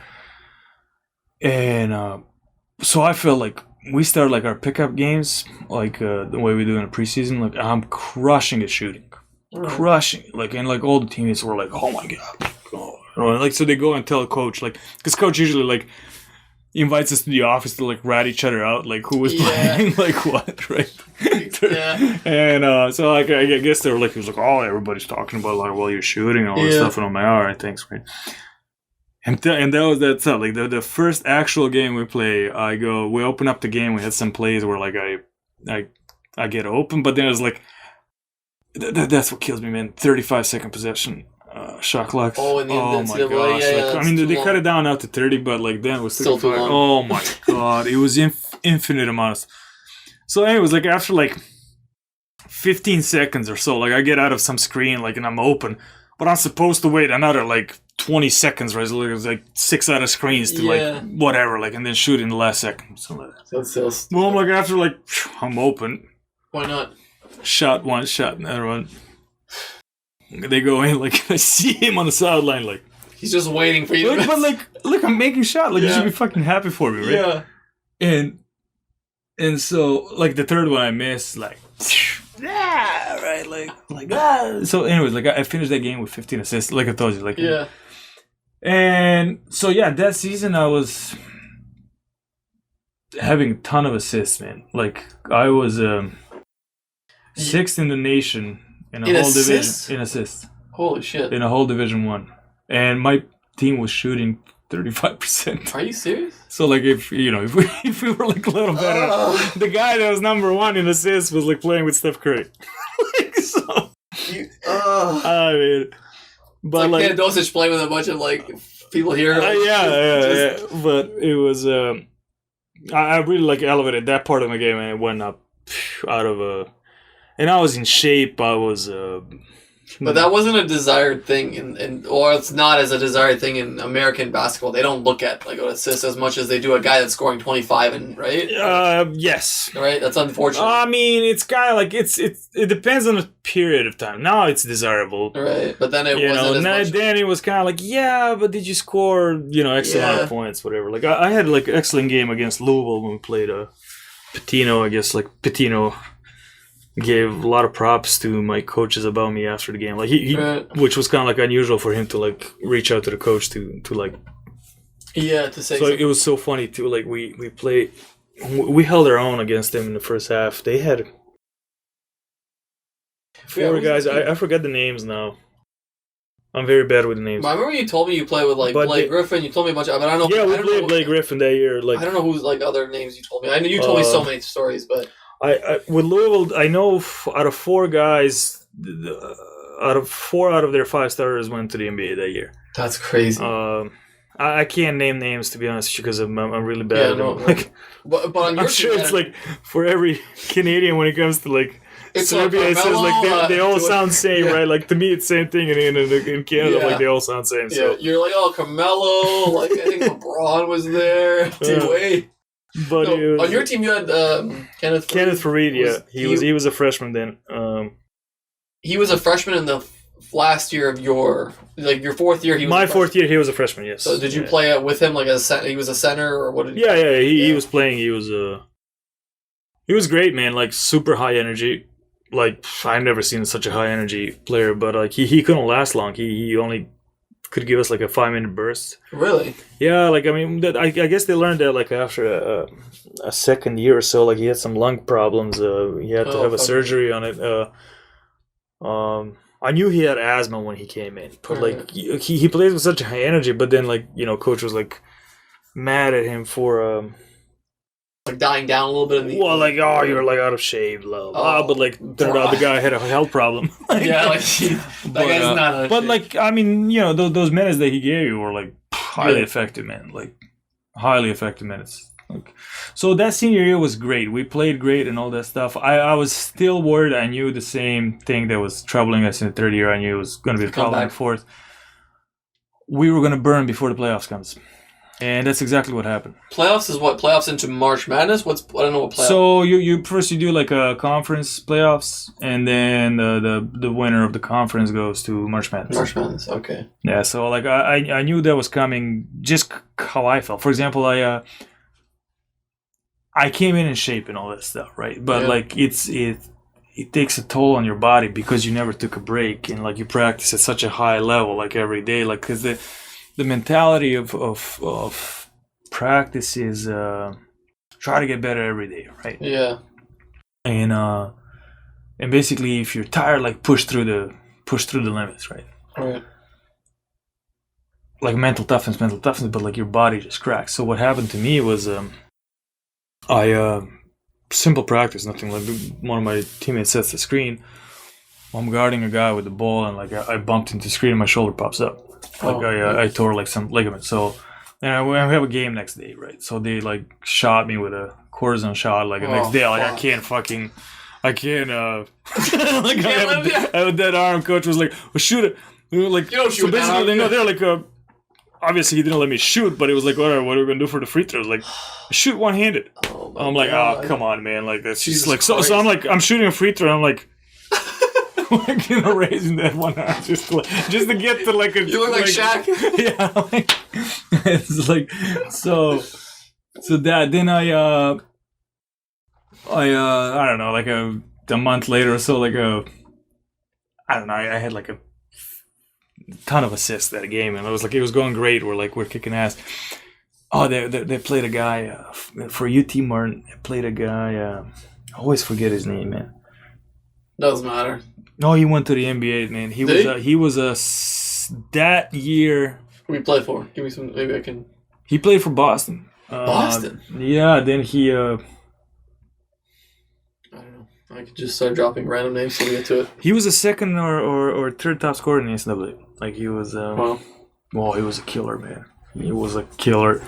And so I felt like we started like our pickup games, like the way we do in the preseason. Like I'm crushing at shooting, crushing it. Like and like all the teammates were like, oh my god, like so they go and tell coach, like because coach usually like invites us to the office to like rat each other out, like who was playing, like what, right?
Yeah.
And so like I guess they were like, he was like, oh, everybody's talking about like, well, you're shooting and all this stuff, and I'm like, all right, thanks, man. And that's how, like the first actual game we play, we open up the game, we had some plays where like I get open, but then it was like that's what kills me, man. 35-second possession. Shot clock.
Oh, in the
my gosh!
yeah,
I mean, they cut it down now to 30, but like then it was
still too long.
Oh my god! It was infinite amounts. So, anyways, like after like 15 seconds or so, like I get out of some screen, like, and I'm open, but I'm supposed to wait another like 20 seconds, right? So it was like 6 out of screens to like whatever, like, and then shoot in the last second. So like that. Well, I'm like after like I'm open.
Why not?
Shot one, shot another one. They go in, like, I see him on the sideline, like...
He's just waiting for you.
But, like, look, I'm making shot. Like, you should be fucking happy for me, right? Yeah. And so, like, the third one I missed, like... right, like... So, anyways, like, I finished that game with 15 assists, like I told you, like...
Yeah.
And so, yeah, that season I was... having a ton of assists, man. Like, I was... 6th in the nation... In a whole
assists?
Division, in assists.
Holy shit.
In a whole Division 1. And my team was shooting 35%.
Are you serious?
So, like, if we were, like, a little better, the guy that was number 1 in assists was, like, playing with Steph Curry. Like, so... I mean... But,
it's like Teodosic playing with a bunch of, like, people here. Like,
yeah. But it was... I really, like, elevated that part of my game, and it went up out of a... And I was in shape. I was...
but that wasn't a desired thing, or it's not as a desired thing in American basketball. They don't look at like assists as much as they do a guy that's scoring 25 right?
Yes.
Right? That's unfortunate.
I mean, it's kind of like it depends on the period of time. Now it's desirable.
Right, but then it wasn't as much.
Then it was kind of like, yeah, but did you score, X amount of points, whatever. Like, I had like an excellent game against Louisville when we played Patino, I guess, like Patino... gave a lot of props to my coaches about me after the game, like he which was kind of like unusual for him to like reach out to the coach to like
to say.
So it was so funny too. Like we held our own against them in the first half. They had 4 guys. I forgot the names now. I'm very bad with the names.
I remember you told me you played with like Blake Griffin. You told me a bunch of, but I don't know.
Yeah, we played Blake Griffin that year. Like
I don't know who's like other names you told me. I know you told me so many stories, but.
I with Louisville, I know out of 4 guys, out of their 5 starters went to the NBA that year.
That's crazy.
I can't name names, to be honest, because I'm really bad at them. Like,
but on your
I'm sure it's like for every Canadian when it comes to like Serbia,
like
it says like they all sound the same, right? Like to me, it's the same thing in Canada. Like they all sound the same.
Yeah,
so.
You're like, oh, Carmelo. Like I think LeBron was there. D-Wade.
But
on your team, you had Kenneth
Fareed. Yeah, he was a freshman then.
He was a freshman in the last year of your 4th year. He was
my 4th year. He was a freshman. Yes.
So did you play with him like he was a center or what?
He was playing. He was great, man. Like super high energy. Like I've never seen such a high energy player. But like he couldn't last long. He only could give us like a 5-minute burst.
Really?
Yeah, like I mean, I guess they learned that like after a second year or so, like he had some lung problems. He had to have a surgery on it. I knew he had asthma when he came in, but like he plays with such high energy. But then like coach was like mad at him for
like dying down a little bit.
Like you're like out of shape, blah blah. But like turned out the guy had a health problem.
That guy's not.
But like I mean, those minutes that he gave you were like highly effective, man. Like highly effective minutes. Like, so that senior year was great. We played great and all that stuff. I was still worried. I knew the same thing that was troubling us in the 3rd year. I knew it was going to be a problem in the 4th. We were going to burn before the playoffs comes. And that's exactly what happened.
Playoffs is what? Playoffs into March Madness? I don't know what playoffs.
So you first do like a conference playoffs, and then the winner of the conference goes to March Madness.
March Madness, okay.
Yeah, so like I knew that was coming. Just how I felt. For example, I came in shape and all that stuff, right? But like it takes a toll on your body because you never took a break and like you practice at such a high level, like every day, like because the mentality of practice is try to get better every day, right?
Yeah.
And basically, if you're tired, like push through the limits, right?
Right.
Like mental toughness, but like your body just cracks. So what happened to me was, simple practice, nothing. Like one of my teammates sets the screen. I'm guarding a guy with the ball, and like I bumped into the screen, and my shoulder pops up. Like I tore like some ligament. So then we have a game next day, right? So they like shot me with a cortisone shot. Like the next day, like I can't. Like I have a dead arm. Coach was like, "Well, shoot it." We were like,
you don't shoot
so basically, they're like, obviously he didn't let me shoot, but it was like, all right, what are we gonna do for the free throws? Like, shoot one-handed. I'm like, oh, come on, man. Like that's just like so. I'm like, I'm shooting a free throw. And I'm like, raising that one arm just to get to like a.
You look like Shaq.
Yeah, like, it's like so that then I don't know, like a month later or so, like I don't know, I had like a ton of assists that game, and it was going great. We're kicking ass. Oh, they played a guy for UT Martin. They played a guy. I always forget his name, man.
Doesn't matter.
No, he went to the NBA, man. He was that year.
Who we play for? Give me some. Maybe I can.
He played for Boston.
Boston.
Yeah. Then he.
I don't know. I could just start dropping random names so we get to it.
He was a second or third top scorer in the NCAA. Like he was. Wow. Well, he was a killer, man. He was a killer.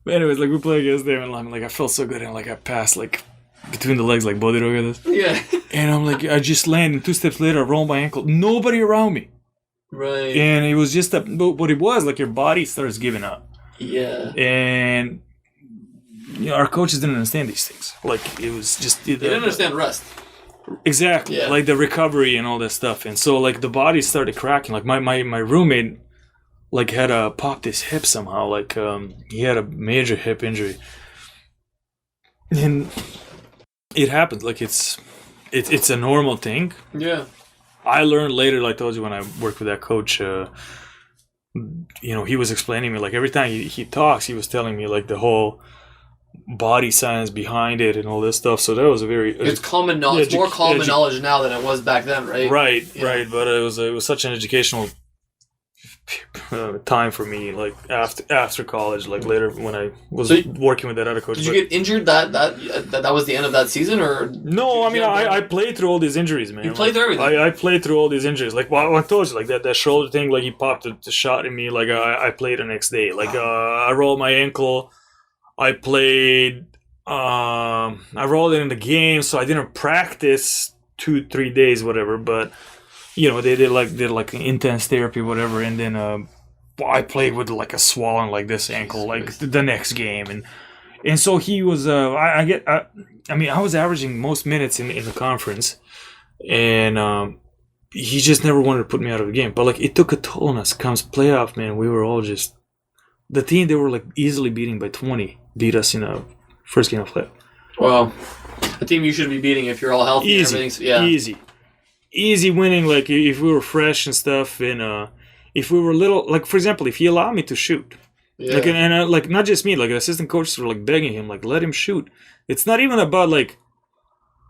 But anyways, like we played against them, and I'm like, I felt so good, and like I passed like between the legs, like bodyroga this.
Yeah.
And I'm like, I just landed. 2 steps later, I rolled my ankle. Nobody around me.
Right.
And it was just what it was, like your body starts giving up.
Yeah.
And our coaches didn't understand these things. Like it was just
they didn't understand rest.
Exactly. Yeah. Like the recovery and all that stuff. And so like the body started cracking. Like my roommate like had popped his hip somehow. Like he had a major hip injury. And it happens. Like it's a normal thing.
Yeah.
I learned later, like I told you, when I worked with that coach, he was explaining me, like every time he talks, he was telling me like the whole body science behind it and all this stuff. So that was a very
it's common knowledge. It's more common knowledge now than it was back then, right?
Right. But it was such an educational time for me, like after college, like later when I was working with that other coach.
Did you get injured that was the end of that season, or
no? I mean, I played through all these injuries, man.
You played through everything.
I played through all these injuries. Like I told you, like that shoulder thing, like he popped the shot in me. Like I played the next day. Like I rolled my ankle. I played. I rolled it in the game, so I didn't practice 2-3 days, whatever. But they did like intense therapy, whatever, and then I played with like a swollen like this ankle, like the next game, and so he was. I was averaging most minutes in the conference, and he just never wanted to put me out of the game. But like it took a toll on us. Comes playoff, man, we were all just the team they were like easily beating by 20 beat us in a first game of playoff.
Wow, a team you should be beating if you're all healthy.
Easy,
and everything's,
easy winning. Like if we were fresh and stuff, and if we were little, like for example, if he allowed me to shoot, like and like not just me, like the assistant coaches were like begging him, like let him shoot. It's not even about like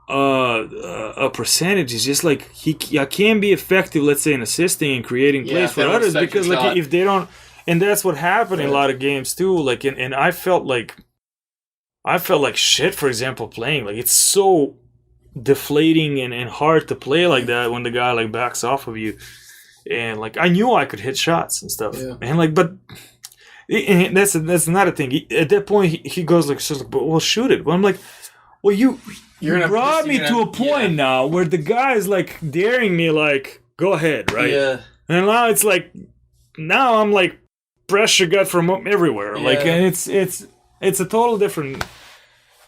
a percentage. It's just like he can be effective, let's say, in assisting and creating plays for others, because like if they don't, and that's what happened in a lot of games too. Like and I felt like shit, for example, playing. Like it's so deflating and hard to play like that when the guy like backs off of you, and like I knew I could hit shots and stuff, and like but and that's another thing. At that point he goes like, but we'll shoot it. But I'm like, well you brought me to a point now where the guy is like daring me, like go ahead, right?
Yeah.
And now it's like I'm like pressure got from everywhere, like, and it's a total different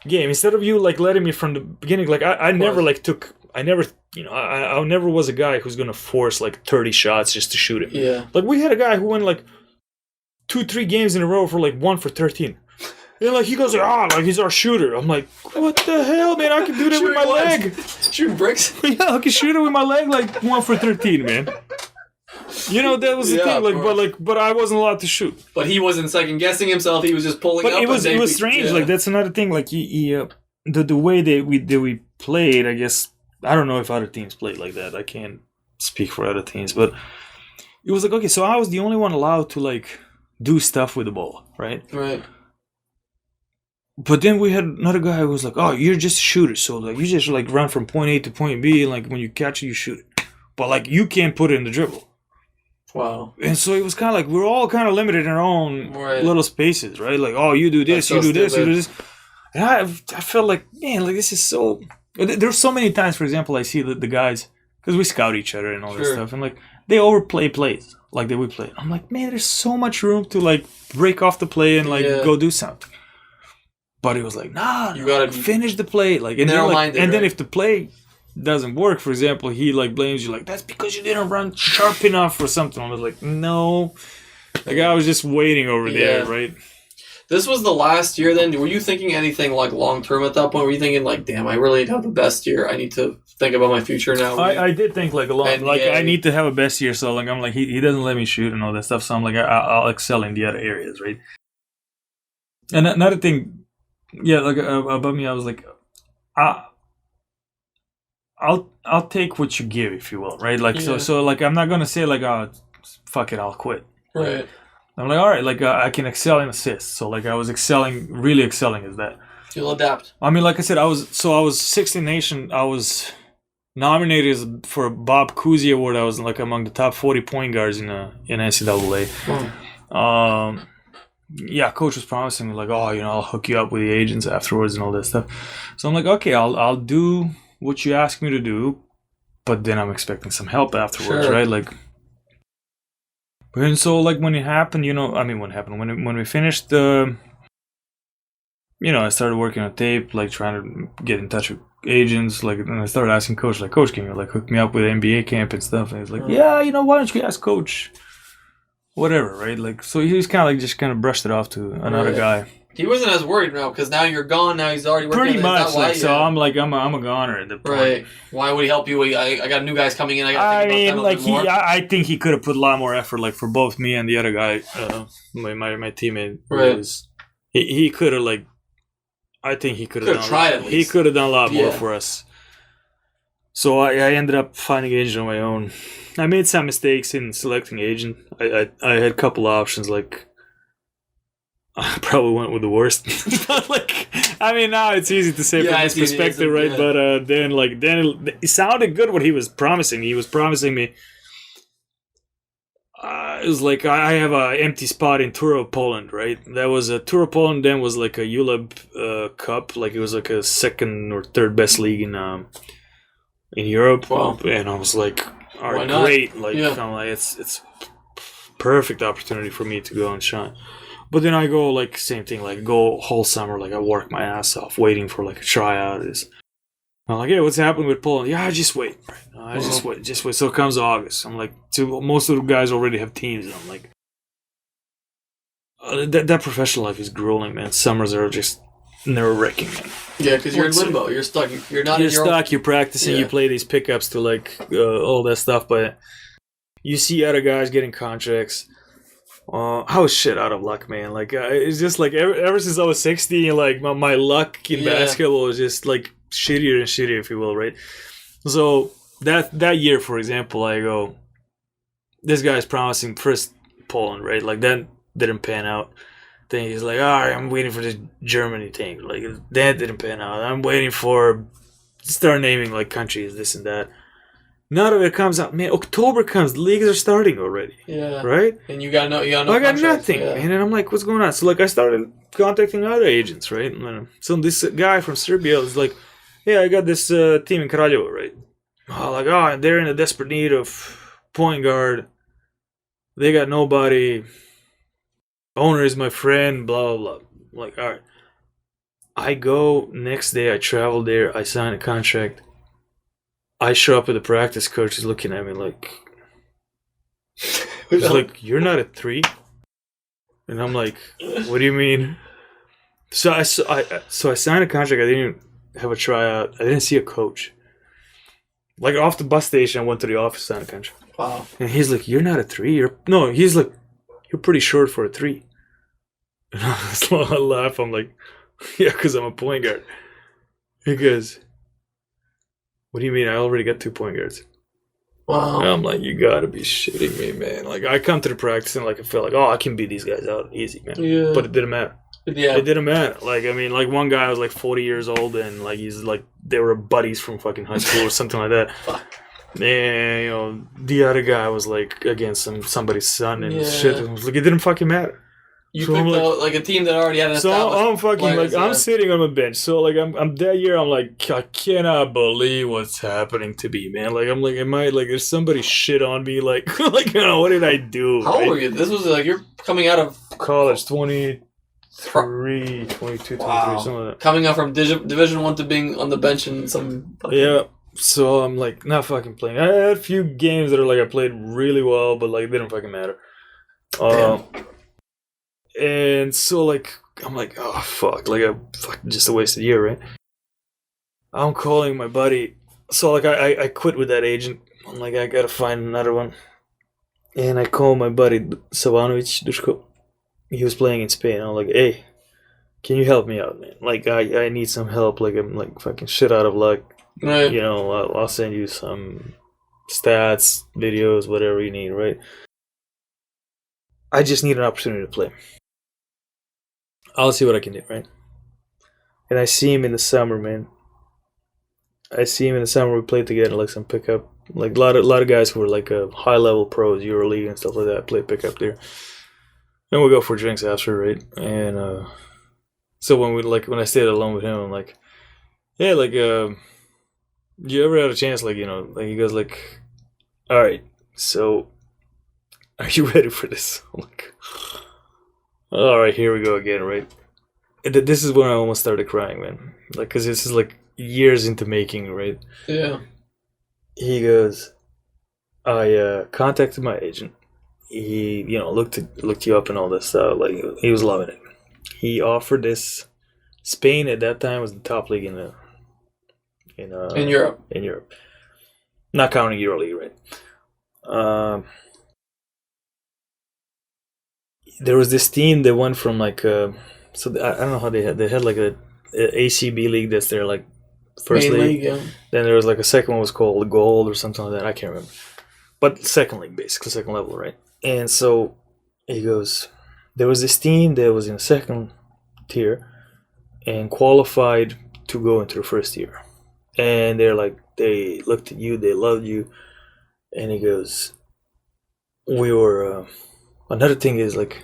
game. Instead of you like letting me from the beginning, like I never like I never was a guy who's gonna force like 30 shots just to shoot him.
Yeah.
Like we had a guy who went like 2-3 games in a row for like 1 for 13. And like he goes like he's our shooter. I'm like, what the hell, man? I can do that with my leg.
Shooting bricks?
Yeah, I can shoot it with my leg like 1 for 13, man. That was the
Yeah,
thing.
of course.
But I wasn't allowed to shoot.
But he wasn't second guessing himself. He was just pulling up.
But it was strange.
Yeah.
Like that's another thing. Like the way that we played. I guess I don't know if other teams played like that. I can't speak for other teams, but it was like, okay, so I was the only one allowed to like do stuff with the ball, right?
Right.
But then we had another guy who was like, oh, you're just a shooter, so like you just like run from point A to point B, and like when you catch it, you shoot it. But like you can't put it in the dribble.
Wow.
And so it was kind of like we're all kind of limited in our own
Right.
little spaces, right? Like, oh, you do this,
That's
you
so
do this, you
stupid.
do this. And I felt like, man, like this is so... There's so many times, for example, I see the guys, because we scout each other and all that
Sure.
stuff, and like they overplay plays like that we play. I'm like, man, there's so much room to like break off the play and like
Yeah.
go do something. But it was like, nah,
You gotta be
finish the play. Like, and then,
narrow-minded,
then
right?
if the play doesn't work, for example, he like blames you like, that's because you didn't run sharp enough or something. I was like, no. Like I was just waiting over there,
Yeah.
right?
This was the last year then. Were you thinking anything like long term at that point? Were you thinking like, damn, I really have the best year. I need to think about my future now.
I did think like a lot.
And,
Like
yeah,
I need to have a best year, so like I'm like he doesn't let me shoot and all that stuff. So I'm like I'll excel in the other areas, right? And another thing, yeah, like above me, I was like, I'll take what you give, if you will, right? Like
Yeah.
so like I'm not gonna say like fuck it, I'll quit.
Right.
I'm like, all right, like I can excel in assists. So like I was really excelling as that.
You'll adapt.
I mean, like I said, I was 16th nation. I was nominated for a Bob Cousy Award. I was like among the top 40 point guards in NCAA. Yeah, coach was promising me like, oh, I'll hook you up with the agents afterwards and all that stuff. So I'm like, okay, I'll do what you ask me to do, but then I'm expecting some help afterwards,
Sure.
right? Like, and so like when it happened, when we finished the. I started working on tape, like trying to get in touch with agents, like, and I started asking coach, like, coach, can you like hook me up with NBA camp and stuff? And he's like, yeah, why don't you ask coach? Whatever, right? Like, so he was kind of like just kind of brushed it off to another
Right.
guy.
He wasn't as worried now because now you're gone. Now he's already working.
Pretty
Is that
much,
why?
like, so
Yeah.
I'm like, I'm a goner at the point.
Right. Why would he help you? I got new guys coming in. I got to
I
think
mean,
about
like
that a little bit more.
I think he could have put a lot more effort, like for both me and the other guy, my teammate.
Right.
He could have like. I think he could have
Could've tried at
He
least.
could have done a lot more
Yeah.
for us. So I ended up finding agent on my own. I made some mistakes in selecting agent. I had a couple options. Like I probably went with the worst. But like I mean, now it's easy to say
Yeah,
from
it's
this
easy,
perspective,
isn't
right?
it?
But then it sounded good what he was promising. He was promising me. It was like I have a empty spot in Tour of Poland, right? That was a Tour of Poland. Then was like a ULEB Cup, like it was like a second or third best league in Europe.
Wow.
And I was like, all
Why
right,
not?
great. Like
Yeah.
I'm like, it's perfect opportunity for me to go and shine. But then I go like same thing, like go whole summer, like I work my ass off waiting for like a tryout. I'm like, hey, what's happening with Poland? Yeah, just wait. Just wait. So it comes August. I'm like, most of the guys already have teams. And I'm like, that professional life is grueling, man. Summers are just nerve-wracking, man.
Yeah, because you're in limbo. You're stuck. You're not.
You're
in your
stuck. You're practicing. You
Yeah.
play these pickups to like all that stuff, but you see other guys getting contracts. I was shit out of luck, man. Like it's just like ever since I was 16, like my luck in
Yeah.
basketball was just like shittier and shittier, if you will, right? So that year, for example, I go, this guy's promising first Poland, right? Like that didn't pan out. Then he's like, all right, I'm waiting for this Germany thing. Like that didn't pan out. I'm waiting for start naming like countries, this and that. None of it comes out. Man, October comes, the leagues are starting already,
Yeah.
right?
And you got no. You got no.
I got
contracts,
nothing,
yeah.
man. And I'm like, what's going on? So like I started contacting other agents, right? And so this guy from Serbia was like, yeah, I got this team in Kraljevo, right? They're in a desperate need of point guard. They got nobody. Owner is my friend, blah, blah, blah. I'm like, all right. I go next day, I travel there, I sign a contract. I show up at the practice, coach is looking at me like, he's like, you're not a 3? And I'm like, what do you mean? So I signed a contract. I didn't have a tryout. I didn't see a coach. Like off the bus station, I went to the office, signed a contract.
Wow.
And he's like, "You're not a 3. He's like, "You're pretty short for a 3." And I laugh. I'm like, "Yeah, because I'm a point guard." He goes, "What do you mean? I already got 2 point guards."
Wow.
And I'm like, "You gotta be shitting me, man!" Like, I come to the practice and like I felt like, "Oh, I can beat these guys out easy, man."
Yeah.
But it didn't matter.
Yeah.
It didn't matter. Like, I mean, like one guy was like 40 years old and like he's like they were buddies from fucking high school or something like that.
Fuck.
And you know, the other guy was like against somebody's son and
Yeah.
shit. It was like it didn't fucking matter.
You
So
picked
I'm
out like a team that already had an established
I'm fucking
players,
like I'm
yeah.
sitting on a bench. So like I'm that year I'm like I cannot believe what's happening to me, man. Like I'm like am I like is somebody shit on me? Like like you know what did I do?
How old were you? This was like you're coming out of
College 23, 22, 23,
wow.
something like that.
Coming up from Division 1 to being on the bench in some fucking,
Yeah. So I'm like not fucking playing. I had a few games that are like I played really well, but like it didn't fucking matter. And so like I'm like, oh fuck, like I fucking just a wasted year, right? I'm calling my buddy. So like I quit with that agent. I'm like I gotta find another one. And I call my buddy Savanovic Duško. He was playing in Spain. I'm like, hey, can you help me out, man? Like I need some help. Like I'm like fucking shit out of luck.
right.
You know, I'll send you some stats, videos, whatever you need, right? I just need an opportunity to play. I'll see what I can do, right? And I see him in the summer, man. I see him in the summer. We played together, like some pickup, like a lot of guys who were like high level pros, EuroLeague and stuff like that. Play pickup there, and we'll go for drinks after, right? And so when I stayed alone with him, I'm like, yeah, like you ever had a chance, like, you know, like he goes like, all right, so are you ready for this? I'm like, all right, here we go again, right? And this is when I almost started crying, man. Like, because this is like years into making, right?
Yeah.
He goes, I contacted my agent. He, you know, looked you up and all this stuff. Like, he was loving it. He offered this. Spain at that time was the top league in
Europe.
In Europe, not counting EuroLeague, right? There was this team that went from like I don't know how they had like a ACB league that's their like first
Main
league.
league, yeah.
Then there was like a second one was called Gold or something like that. I can't remember, but second league basically, second level, right? And so he goes, there was this team that was in the second tier and qualified to go into the first tier, and they're like they looked at you, they loved you, and he goes, we were. Another thing is like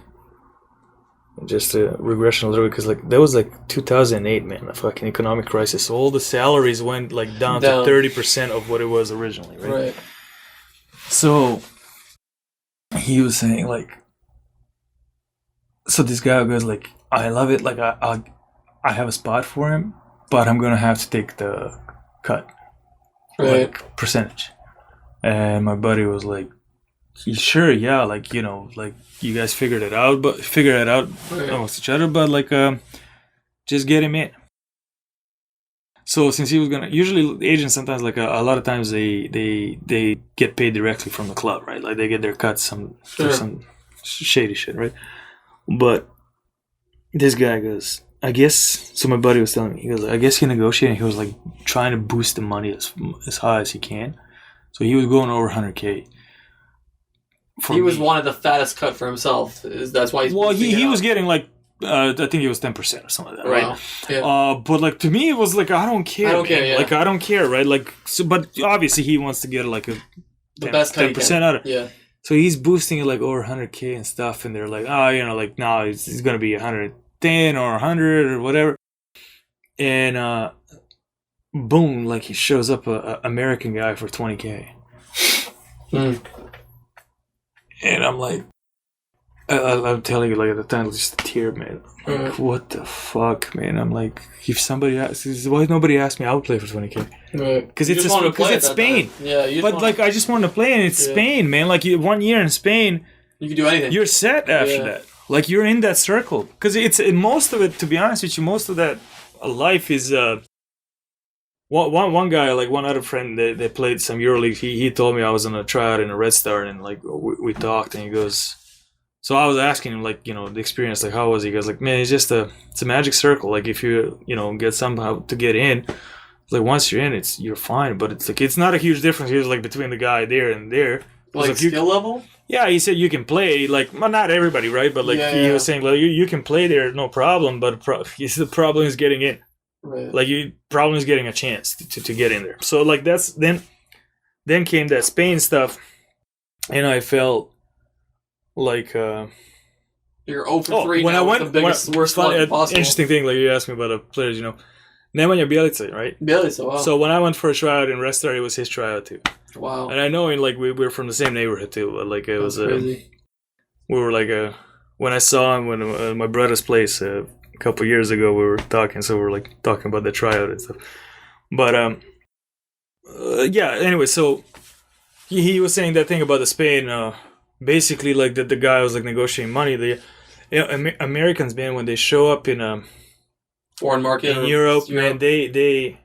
just a regression a little bit because like that was like 2008, man, a fucking economic crisis. So all the salaries went like down. To 30% of what it was originally, right? So he was saying like, so this guy goes like, I love it, like I have a spot for him, but I'm gonna have to take the cut,
Right.
like percentage. And my buddy was like, sure, yeah, like, you know, like you guys figured it out
Right.
amongst each other, but like just get him in. So since he was gonna, usually the agents sometimes like a lot of times they get paid directly from the club, right? Like they get their cuts for some shady shit, right? But this guy goes, I guess, so my buddy was telling me, he goes, I guess he negotiated, he was like trying to boost the money as high as he can. So he was going over 100K.
He wanted the fattest cut for himself. That's why he's.
Well, he was getting like I think it was 10% or something like that,
Wow.
right?
Yeah.
But like to me, it was like I don't care.
I don't care, yeah.
Like I don't care, right? Like, so, but obviously he wants to get like
The best cut
10% out of it.
Yeah.
So he's boosting it like over 100K and stuff, and they're like, oh, you know, like no, it's gonna be 110 or 100 or whatever. And boom, like he shows up a American guy for 20K.
Mm.
And I'm like, I'm telling you, like at the time, just a tear, man. I'm like, what the fuck, man? I'm like, if somebody asks, why nobody asked me? I would play for 20K. Because it's Spain.
Yeah,
but like, I just wanted to play, and it's Spain, man. Like 1 year in Spain,
you can do anything.
You're set after that. Like you're in that circle. Because it's most of it. To be honest with you, most of that life is one guy, like one other friend that played some EuroLeague, he told me I was on a tryout in a Red Star, and like we talked, and he goes, so I was asking him, like, the experience, like, how was he? He goes, like, man, it's a magic circle. Like, if you get somehow to get in, like, once you're in, you're fine. But it's like, it's not a huge difference here, like, between the guy there and there.
Like skill level?
Yeah, he said you can play, like, well, not everybody, right? But like he was saying, like, you can play there, no problem. But the problem is getting in.
Right.
Like, problem is getting a chance to get in there. So like that's then came that Spain stuff, and I felt like
you're 0 for 3
when
now
I went,
with the biggest, worst luck possible.
Interesting thing, like you asked me about the players, Nemanja Bjelica, right?
Bjelica, wow.
So when I went for a tryout in Red Star, it was his tryout too.
Wow.
And I know, like we're from the same neighborhood too. But like it was
crazy.
We were like when I saw him when my brother's place a couple years ago, we were talking. So we were like talking about the tryout and stuff. But yeah. Anyway, so he was saying that thing about the Spain. Basically, like that the guy was like negotiating money. The Americans, man, when they show up in
foreign market
in Europe, man, they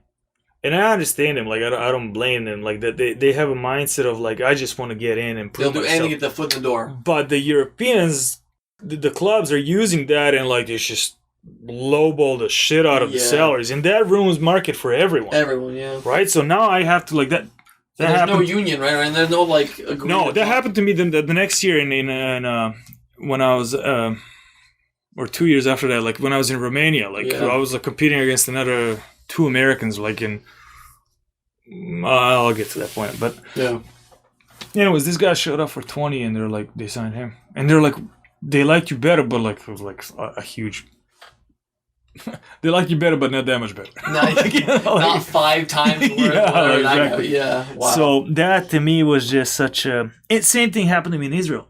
and I understand them. Like I don't blame them. Like that they have a mindset of like, I just want to get in and prove
they'll do
myself.
anything to get the foot in the door.
But the Europeans, the clubs are using that, and like it's just lowball the shit out of the salaries, and that ruins market for everyone.
Everyone, yeah.
Right. So now I have to like that.
There's no union, right? And there's no like agreement.
No, that happened to me the next year in when I was or 2 years after that, like when I was in Romania, like I was like competing against another 2 Americans, like in I'll get to that point, but anyways, this guy showed up for 20, and they're like, they signed him, and they're like, they liked you better, but like it was like a huge. They like you better, but not that much better.
Not 5 times worth.
Yeah, exactly.
Yeah, wow.
So that to me was just such a. Same thing happened to me in Israel.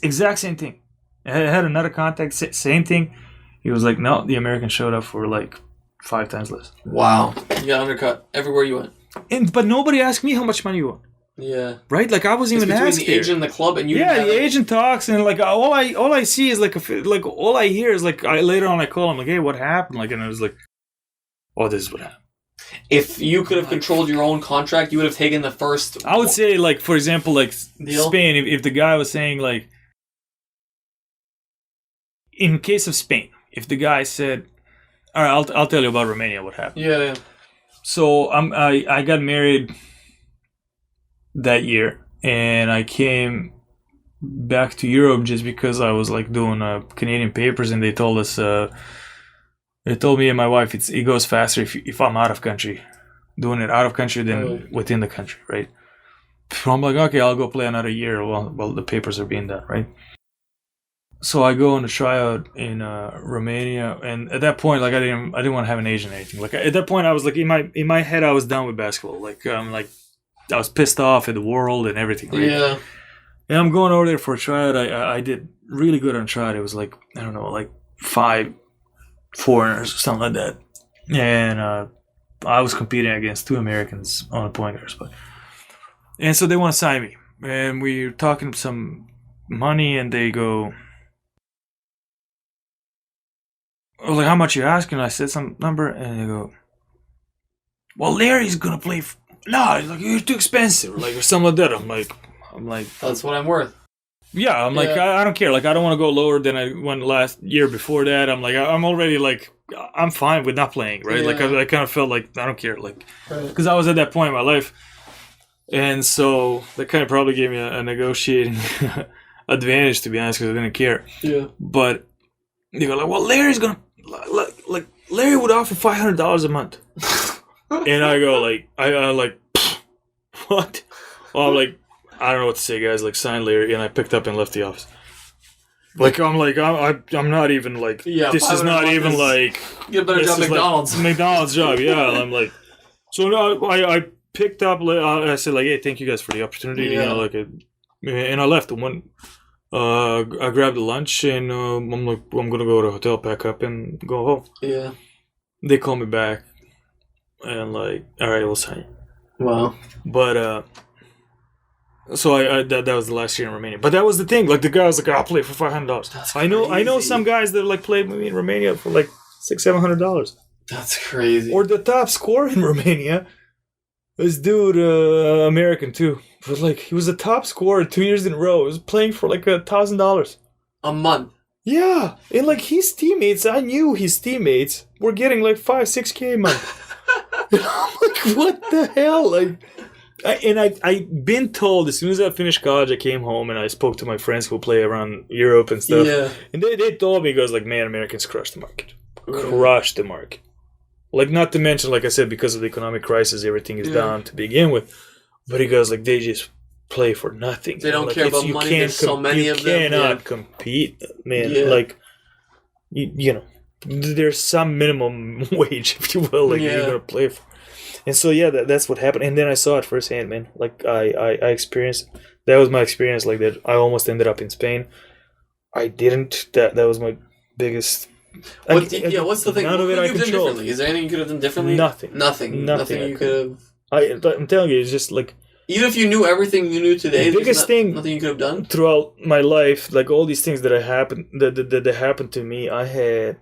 Exact same thing. I had another contact. Same thing. He was like, no, the Americans showed up for like 5 times less.
Wow. You got undercut everywhere you went.
But nobody asked me how much money you want.
Yeah.
Right? Like I wasn't even asked.
Between the agent and the club, and you.
Yeah, the agent talks, and like all I see is like all I hear is like later on I call him like, hey, what happened? Like, and I was like, oh, this is what happened.
If you could have controlled your own contract, you would have taken the first.
I would say, like, for example, like
deal?
Spain. If the guy was saying like, in case of Spain, if the guy said, all right, I'll tell you about Romania what happened.
Yeah.
So I got married that year, and I came back to Europe just because I was like doing Canadian papers, and they told us, they told me and my wife, it goes faster if I'm out of country, doing it out of country than within the country, right? So I'm like, okay, I'll go play another year while the papers are being done, right? So I go on a tryout in Romania, and at that point, like I didn't want to have an agent or anything. Like at that point, I was like in my head, I was done with basketball. Like I was pissed off at the world and everything. Right? Yeah. And I'm going over there for a tryout. I did really good on tryout. It was like, I don't know, like 5 foreigners or something like that. And I was competing against 2 Americans on the point guards. And so they want to sign me. And we're talking some money, and they go, I was like, how much you asking? I said some number, and they go, well, Larry's going to play. No, like, you're too expensive, like, or something like that. I'm like,
that's what I'm worth.
Yeah, I'm like, I don't care. Like, I don't want to go lower than I went last year before that. I'm like, I'm already like, I'm fine with not playing, right? Yeah. Like, I kind of felt like, I don't care, like, because I was at that point in my life. And so that kind of probably gave me a negotiating advantage, to be honest, because I didn't care. Yeah. But they go like, well, Larry's going to, like, Larry would offer $500 a month. And I go like, I like, what? Well, I'm like, I don't know what to say, guys. Like, sign Larry, and I picked up and left the office. Like, I'm not even like, this is not even like,
get a better job at McDonald's.
Like McDonald's job, yeah. And I'm like, so no, I picked up. I said like, hey, thank you guys for the opportunity. You know, like, and I left. And when I grabbed the lunch, and I'm like, I'm gonna go to a hotel, pack up, and go home. Yeah. They call me back. And like, all right, we'll sign. Wow. But so that was the last year in Romania. But that was the thing. Like the guy was like, I'll play for $500. I know some guys that like played with me in Romania for like $600-$700.
That's crazy.
Or the top scorer in Romania, this dude, American too, but like he was the top scorer 2 years in a row. He was playing for like $1,000
a month.
Yeah, and like his teammates, I knew his teammates were getting like 5-6K a month. And I'm like, what the hell? Like, I've been told as soon as I finished college, I came home and I spoke to my friends who play around Europe and stuff.
Yeah.
And they told me, guys, like, man, Americans crushed the market. Crushed the market. Like, not to mention, like I said, because of the economic crisis, everything is down to begin with. But he goes, like, they just play for nothing.
They don't
like,
care about money. There's so many of them.
You cannot compete, man. Yeah. Like, you know, there's some minimum wage, if you will, like you're gonna play for. And so that's what happened. And then I saw it firsthand, man. Like I experienced. That was my experience. Like that, I almost ended up in Spain. I didn't. That was my biggest.
What's the thing? None of it I controlled. Is there anything you could have done differently?
Nothing
You could have.
I'm telling you, it's just like.
Even if you knew everything you knew today,
the biggest thing,
nothing you could have done
throughout my life, like all these things that happened to me, I had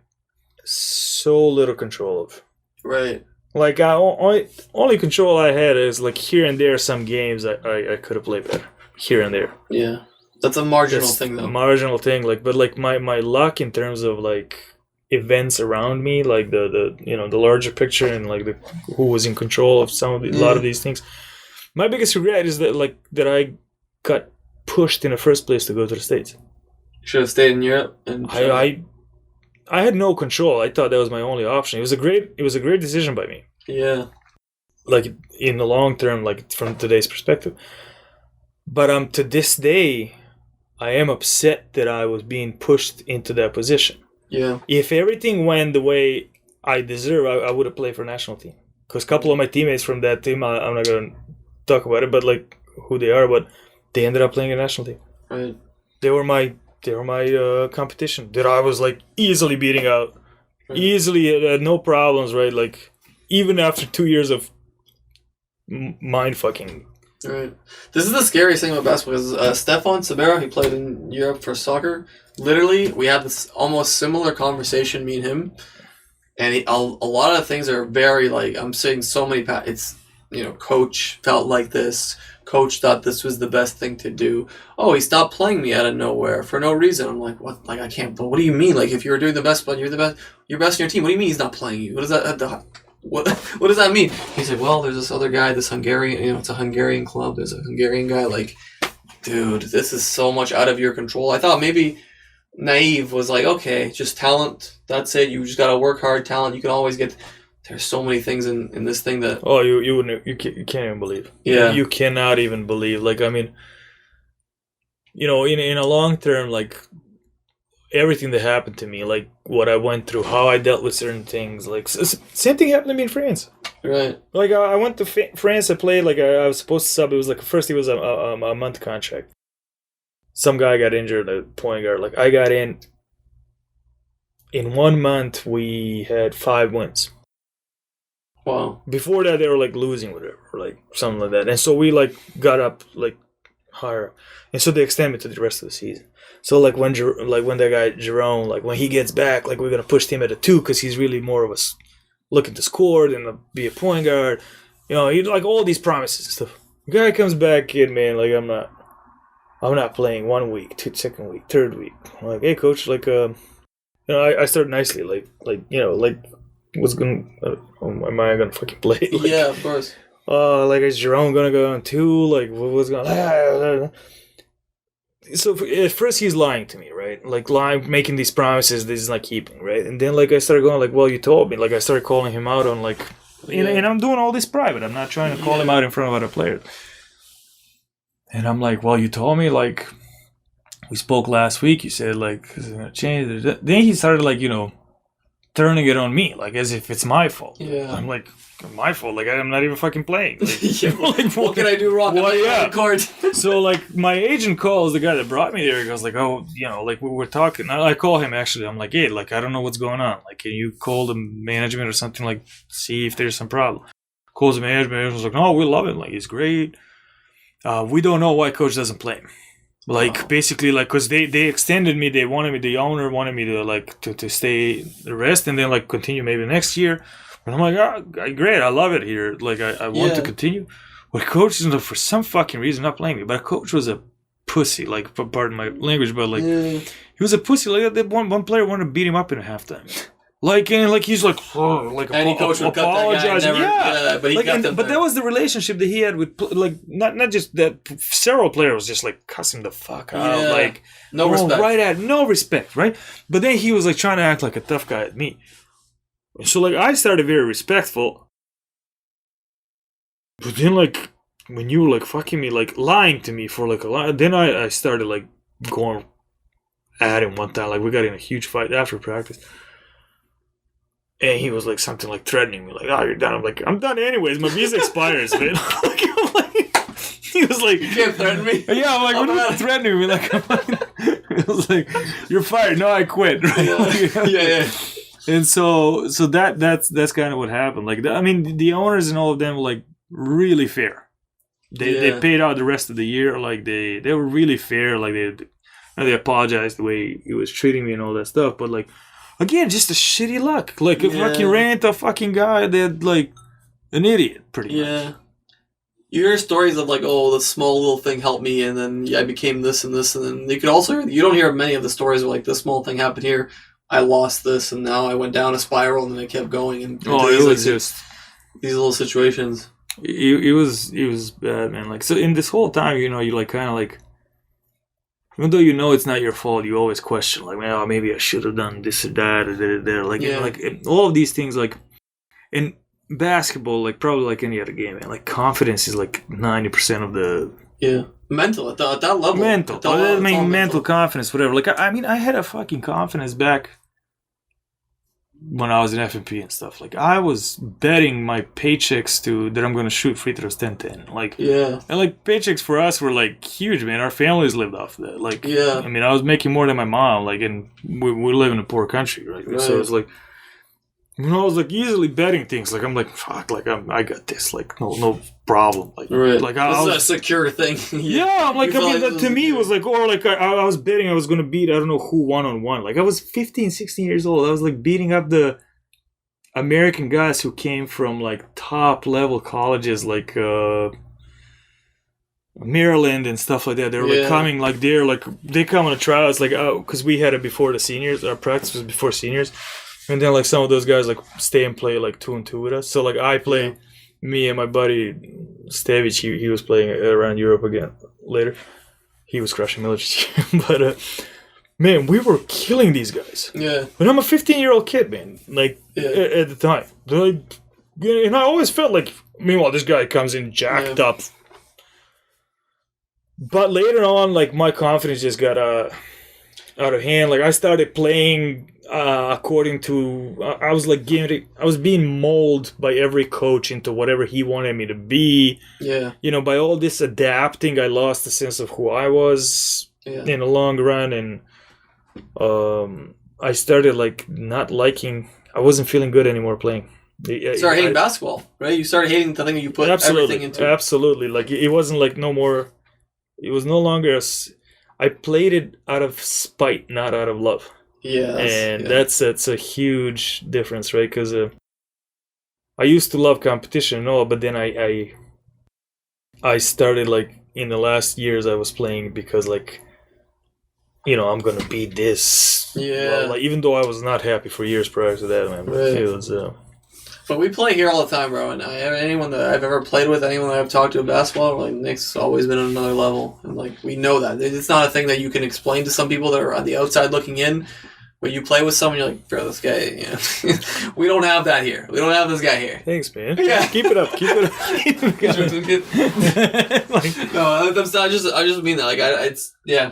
so little control of.
Right.
Like only control I had is like here and there some games I could have played better here and there.
Yeah, that's a marginal thing though.
Marginal thing, like, but like my luck in terms of like events around me, like the the larger picture and like who was in control of a lot of these things. My biggest regret is that I got pushed in the first place to go to the States.
You should have stayed in Europe. And
I had no control. I thought that was my only option. It was a great decision by me.
Yeah.
Like in the long term, like from today's perspective. But to this day, I am upset that I was being pushed into that position.
Yeah.
If everything went the way I deserve, I would have played for national team. Because a couple of my teammates from that team, I'm not gonna talk about it, but like who they are, but they ended up playing a national team.
Right.
They were my competition that I was like easily beating out, easily had no problems, right? Like even after 2 years of mind fucking.
Right. This is the scariest thing about basketball because Stefan Sabera, he played in Europe for soccer. Literally, we had this almost similar conversation, me and him, and a lot of things are very like I'm saying so many. It's coach felt like this. Coach thought this was the best thing to do. Oh, he stopped playing me out of nowhere for no reason. I'm like, what? Like I can't. But what do you mean? Like if you're doing the best, but you're the best, you're best in your team. What do you mean he's not playing you? What does that? What does that mean? He's like, well, there's this other guy, this Hungarian. It's a Hungarian club. There's a Hungarian guy. Like, dude, this is so much out of your control. I thought maybe naive was like, okay, just talent. That's it. You just gotta work hard. Talent. You can always get. There's so many things in this thing that
you can't even believe.
Yeah,
you cannot even believe. Like I mean, in a long term, like everything that happened to me, like what I went through, how I dealt with certain things, like same thing happened to me in France.
Right.
Like I went to France. I played like I was supposed to sub. It was like first it was a month contract. Some guy got injured at point guard. Like I got in 1 month. We had 5 wins.
Wow.
Before that, they were like losing, whatever, like something like that. And so we like got up like higher, and so they extended to the rest of the season. So like when that guy Jerome, like when he gets back, like we're gonna push him at a 2 because he's really more of a looking to score than be a point guard. He like all these promises and stuff. The guy comes back in, man. Like I'm not playing 1 week, second week, third week. I'm like, hey coach, like I start nicely, like. What's gonna? Am I gonna fucking play? Like,
yeah, of course.
Like is Jerome gonna go on 2? Like what's going? So at first he's lying to me, right? Like lying, making these promises that he's not keeping, right? And then like I started going like, well, you told me. Like I started calling him out on like, and I'm doing all this private. I'm not trying to call him out in front of other players. And I'm like, well, you told me like, we spoke last week. You said like, it's gonna change. Then he started like, turning it on me, like as if it's my fault.
Yeah.
I'm like, my fault? Like I'm not even fucking playing. Like,
like what can I do wrong?
Well, yeah.
Court.
So like my agent calls the guy that brought me there. He goes like, oh, like we were talking. I call him actually. I'm like, hey, like I don't know what's going on. Like, can you call the management or something? Like, see if there's some problem. Calls the management. Was like, no, we love him. Like he's great. We don't know why coach doesn't play him. Like basically, like because they extended me, the owner wanted me to like to stay the rest and then like continue maybe next year. And I'm like, great, I love it here. Like I want to continue. But coach is for some fucking reason not playing me. But coach was a pussy. Like pardon my language, but like he was a pussy. Like that one player wanted to beat him up in a halftime. Like he's like,
any coach would cut that guy. Never, but he
like,
cut them.
But that was the relationship that he had with like not just that. Several players just like cussing the fuck out, like
no respect,
no respect, right? But then he was like trying to act like a tough guy at me. So like I started very respectful, but then like when you were like fucking me, like lying to me for like a lot, then I started like going at him one time. Like we got in a huge fight after practice. And he was like something like threatening me, like, "Oh, you're done." I'm like, "I'm done anyways. My visa expires, man." He was like,
"You can't threaten me."
Yeah, I'm like, "What are you threatening me?" Like, it was like, "You're fired." No, I quit. Right?
Yeah.
And so that's kind of what happened. Like, I mean, the owners and all of them were like really fair. They paid out the rest of the year. Like they were really fair. Like they apologized the way he was treating me and all that stuff. But like. Again, just a shitty luck. Like, if fucking ran into a fucking guy that, like, an idiot, pretty much.
You hear stories of, like, oh, this small little thing helped me, and then I became this and this, and then you could also, you don't hear many of the stories where, like, this small thing happened here, I lost this, and now I went down a spiral, and then it kept going. And
it was just...
These little situations.
It was bad, man. Like, so in this whole time, you know, you, like, kind of, like... Even though you know it's not your fault, you always question, like, well, maybe I should have done this or that or there. Like, like all of these things, like, in basketball, like, probably like any other game, man, like, confidence is like 90% of the...
Mental, at that level.
Mental confidence, whatever. Like, I mean, I had a fucking confidence back when I was in FNP and stuff. Like, I was betting my paychecks that I'm going to shoot free throws 10-10. Like, and like, paychecks for us were like huge, man. Our families lived off that. Like, I mean, I was making more than my mom. Like, and we live in a poor country, right? So it's like, you know, I was like easily betting things. Like, I'm like, fuck, like, I got this. Like, no problem. Like, like
this is a secure thing.
I'm like, I mean, that to me was like, or like, I was betting I was going to beat, I don't know who, one-on-one. Like, I was 15, 16 years old. I was like beating up the American guys who came from like top level colleges, like Maryland and stuff like that. They were like coming, like they come on a tryouts, like, because we had it before the seniors. Our practice was before seniors. And then, like, some of those guys, like, stay and play, like, 2-2 with us. So, like, I play, me and my buddy, Stevic, he was playing around Europe again later. He was crushing Milicic. But, man, we were killing these guys. But I'm a 15-year-old kid, man, like, at the time. They're like, and I always felt like, meanwhile, this guy comes in jacked up. But later on, like, my confidence just got out of hand. Like, I started playing... according to, I was like I was being molded by every coach into whatever he wanted me to be. You know, by all this adapting, I lost the sense of who I was in the long run, and I started like not liking. I wasn't feeling good anymore playing.
You started hating basketball, right? You started hating the thing that you put everything into.
Absolutely, like it wasn't like no more. It was no longer I played it out of spite, not out of love. That's a huge difference, right? Because I used to love competition and all, but then I started, like, in the last years I was playing because, like, you know, I'm gonna beat this. Well, like, even though I was not happy for years prior to that, man. It was.
But we play here all the time, bro. And anyone that I've ever played with, anyone that I've talked to in basketball, like, Nick's always been on another level, and like we know that it's not a thing that you can explain to some people that are on the outside looking in. When you play with someone, you're like, bro, this guy, you know, we don't have that here. We don't have this guy here.
Thanks, man. Keep it up.
I just mean that. Like,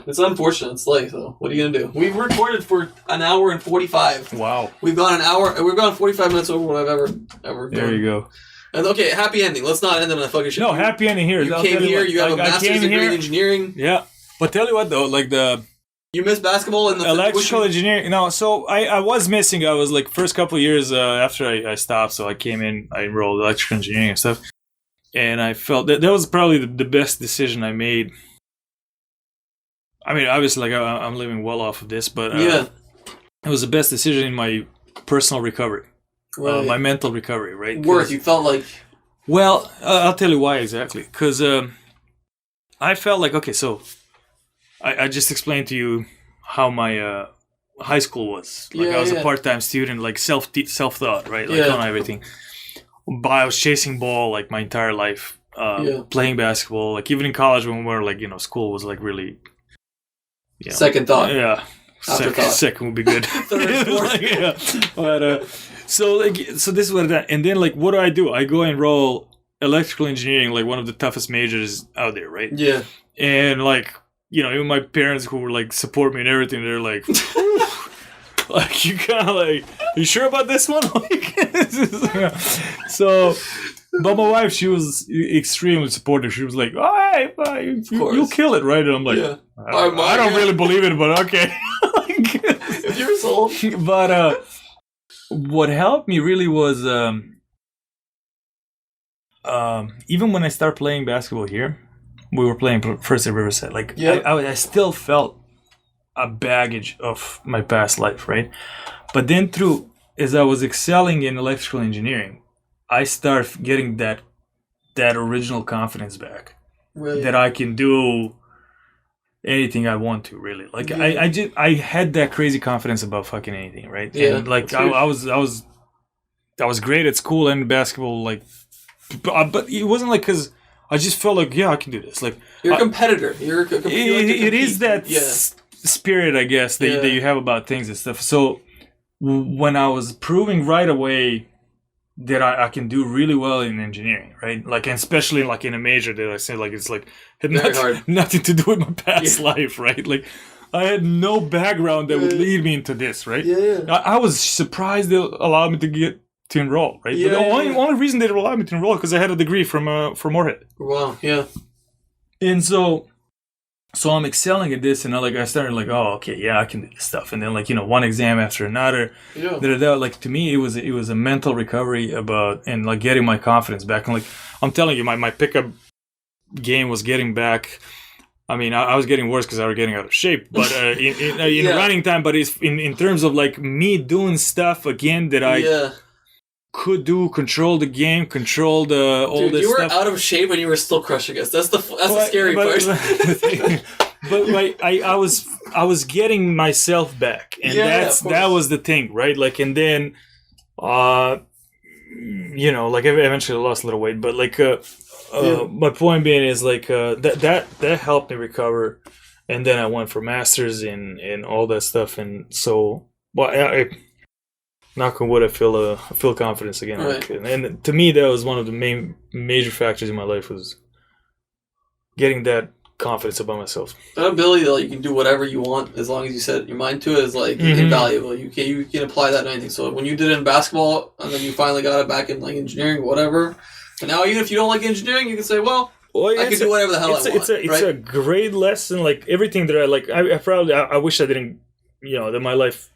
it's unfortunate. It's like, so what are you gonna do? We've recorded for an hour and 45.
Wow.
We've gone 45 minutes over what I've ever done.
There you go.
And okay, happy ending. Let's not end them in a fucking shit.
No, happy ending here.
You came here. You have a master's degree in engineering.
Yeah, but tell you what though, like
you missed basketball in the
electrical engineering. No, so I was missing. I was like first couple of years after I stopped. So I came in, I enrolled electrical engineering and stuff, and I felt that was probably the best decision I made I mean, obviously, like I'm living well off of this, but
Yeah.
it was the best decision in my personal recovery,
Right.
my mental recovery, right?
You felt like...
Well, I'll tell you why exactly. Because I felt like, okay, so I just explained to you how my high school was. Like I was a part-time student, like self-taught, right? Like on everything. But I was chasing ball like my entire life, playing basketball. Like even in college when we were like, school was like really...
Second thought.
Yeah. Second would be good.
Third, fourth.
Yeah. But, so this is what that, and then like what do? I go enroll electrical engineering, like one of the toughest majors out there, right?
Yeah.
And like, even my parents who were like support me and everything, they're like, like you kind of like, you sure about this one? So, but my wife, she was extremely supportive. She was like, "Oh, hey, you'll kill it, right?" And I'm like, I don't really believe it, but okay.
If you're sold.
But what helped me really was even when I started playing basketball here, we were playing first at Riverside. Like I still felt a baggage of my past life, right? But then as I was excelling in electrical engineering, I started getting that original confidence back, that I can do anything I want to, really. Like I had that crazy confidence about fucking anything, right?
Yeah,
and like I was great at school and basketball, like, but it wasn't like because I just felt like I can do this. Like
you're a competitor.
It is that spirit, I guess, that you have about things and stuff. So when I was proving right away that I can do really well in engineering, right? Like, and especially like in a major that I said, like, it's like had nothing to do with my past life, right? Like, I had no background that would lead me into this, right? I was surprised they allowed me to enroll, right? But the only reason they allowed me to enroll because I had a degree from Morehead.
Wow, yeah.
And so I'm excelling at this, and I started like, oh, okay, I can do this stuff. And then like, one exam after another. Like to me, it was a mental recovery and like getting my confidence back. And like, I'm telling you, my pickup game was getting back. I mean, I was getting worse because I was getting out of shape, but in running time. But it's in terms of like me doing stuff again that I could do, control the game, control all this stuff.
You were out of shape and you were still crushing us. That's the scary part.
But like I was getting myself back, and that was the thing, right? Like, and then like I eventually lost a little weight, but like my point being is like that helped me recover, and then I went for masters and all that stuff, and so I knock on wood, I feel confidence again.
Right.
Like, and to me, that was one of the major factors in my life, was getting that confidence about myself.
That ability that you can do whatever you want as long as you set your mind to it is like invaluable. You can apply that to anything. So when you did it in basketball and then you finally got it back in like engineering, whatever. And now even if you don't like engineering, you can say, well I can do whatever the hell I want.
It's a great lesson. Like everything that I like, I wish I didn't. That my life.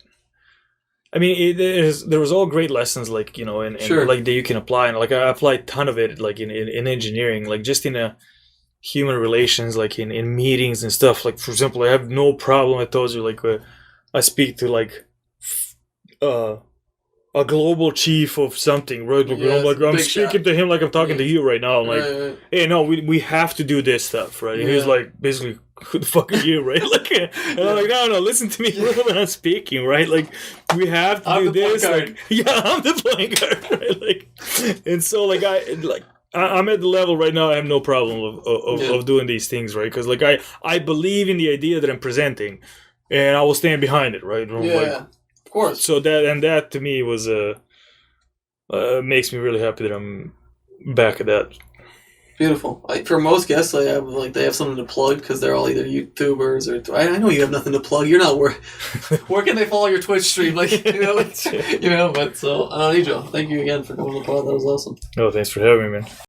I mean, there was all great lessons, like, and like that you can apply, and like I applied a ton of it, like in engineering, like just in human relations, like in meetings and stuff. Like, for example, I have no problem. I told you, like, I speak to like a global chief of something, right? I'm speaking to him like I'm talking to you right now. I'm like, hey, no, we have to do this stuff, right? And he's like, basically, who the fuck are you, right? Like, and I'm like, no, listen to me when I'm speaking, right? Like, we have to do this. Like, I'm the playing card, right? Like, and so like I'm at the level right now. I have no problem of doing these things, right? Because like I believe in the idea that I'm presenting, and I will stand behind it, right?
Of course.
So that to me was makes me really happy that I'm back at that.
Beautiful. For most guests, they have something to plug because they're all either YouTubers or I know you have nothing to plug. You're not where can they follow your Twitch stream? Like But so Nijo, thank you again for coming on the pod. That was awesome.
Oh, thanks for having me, man.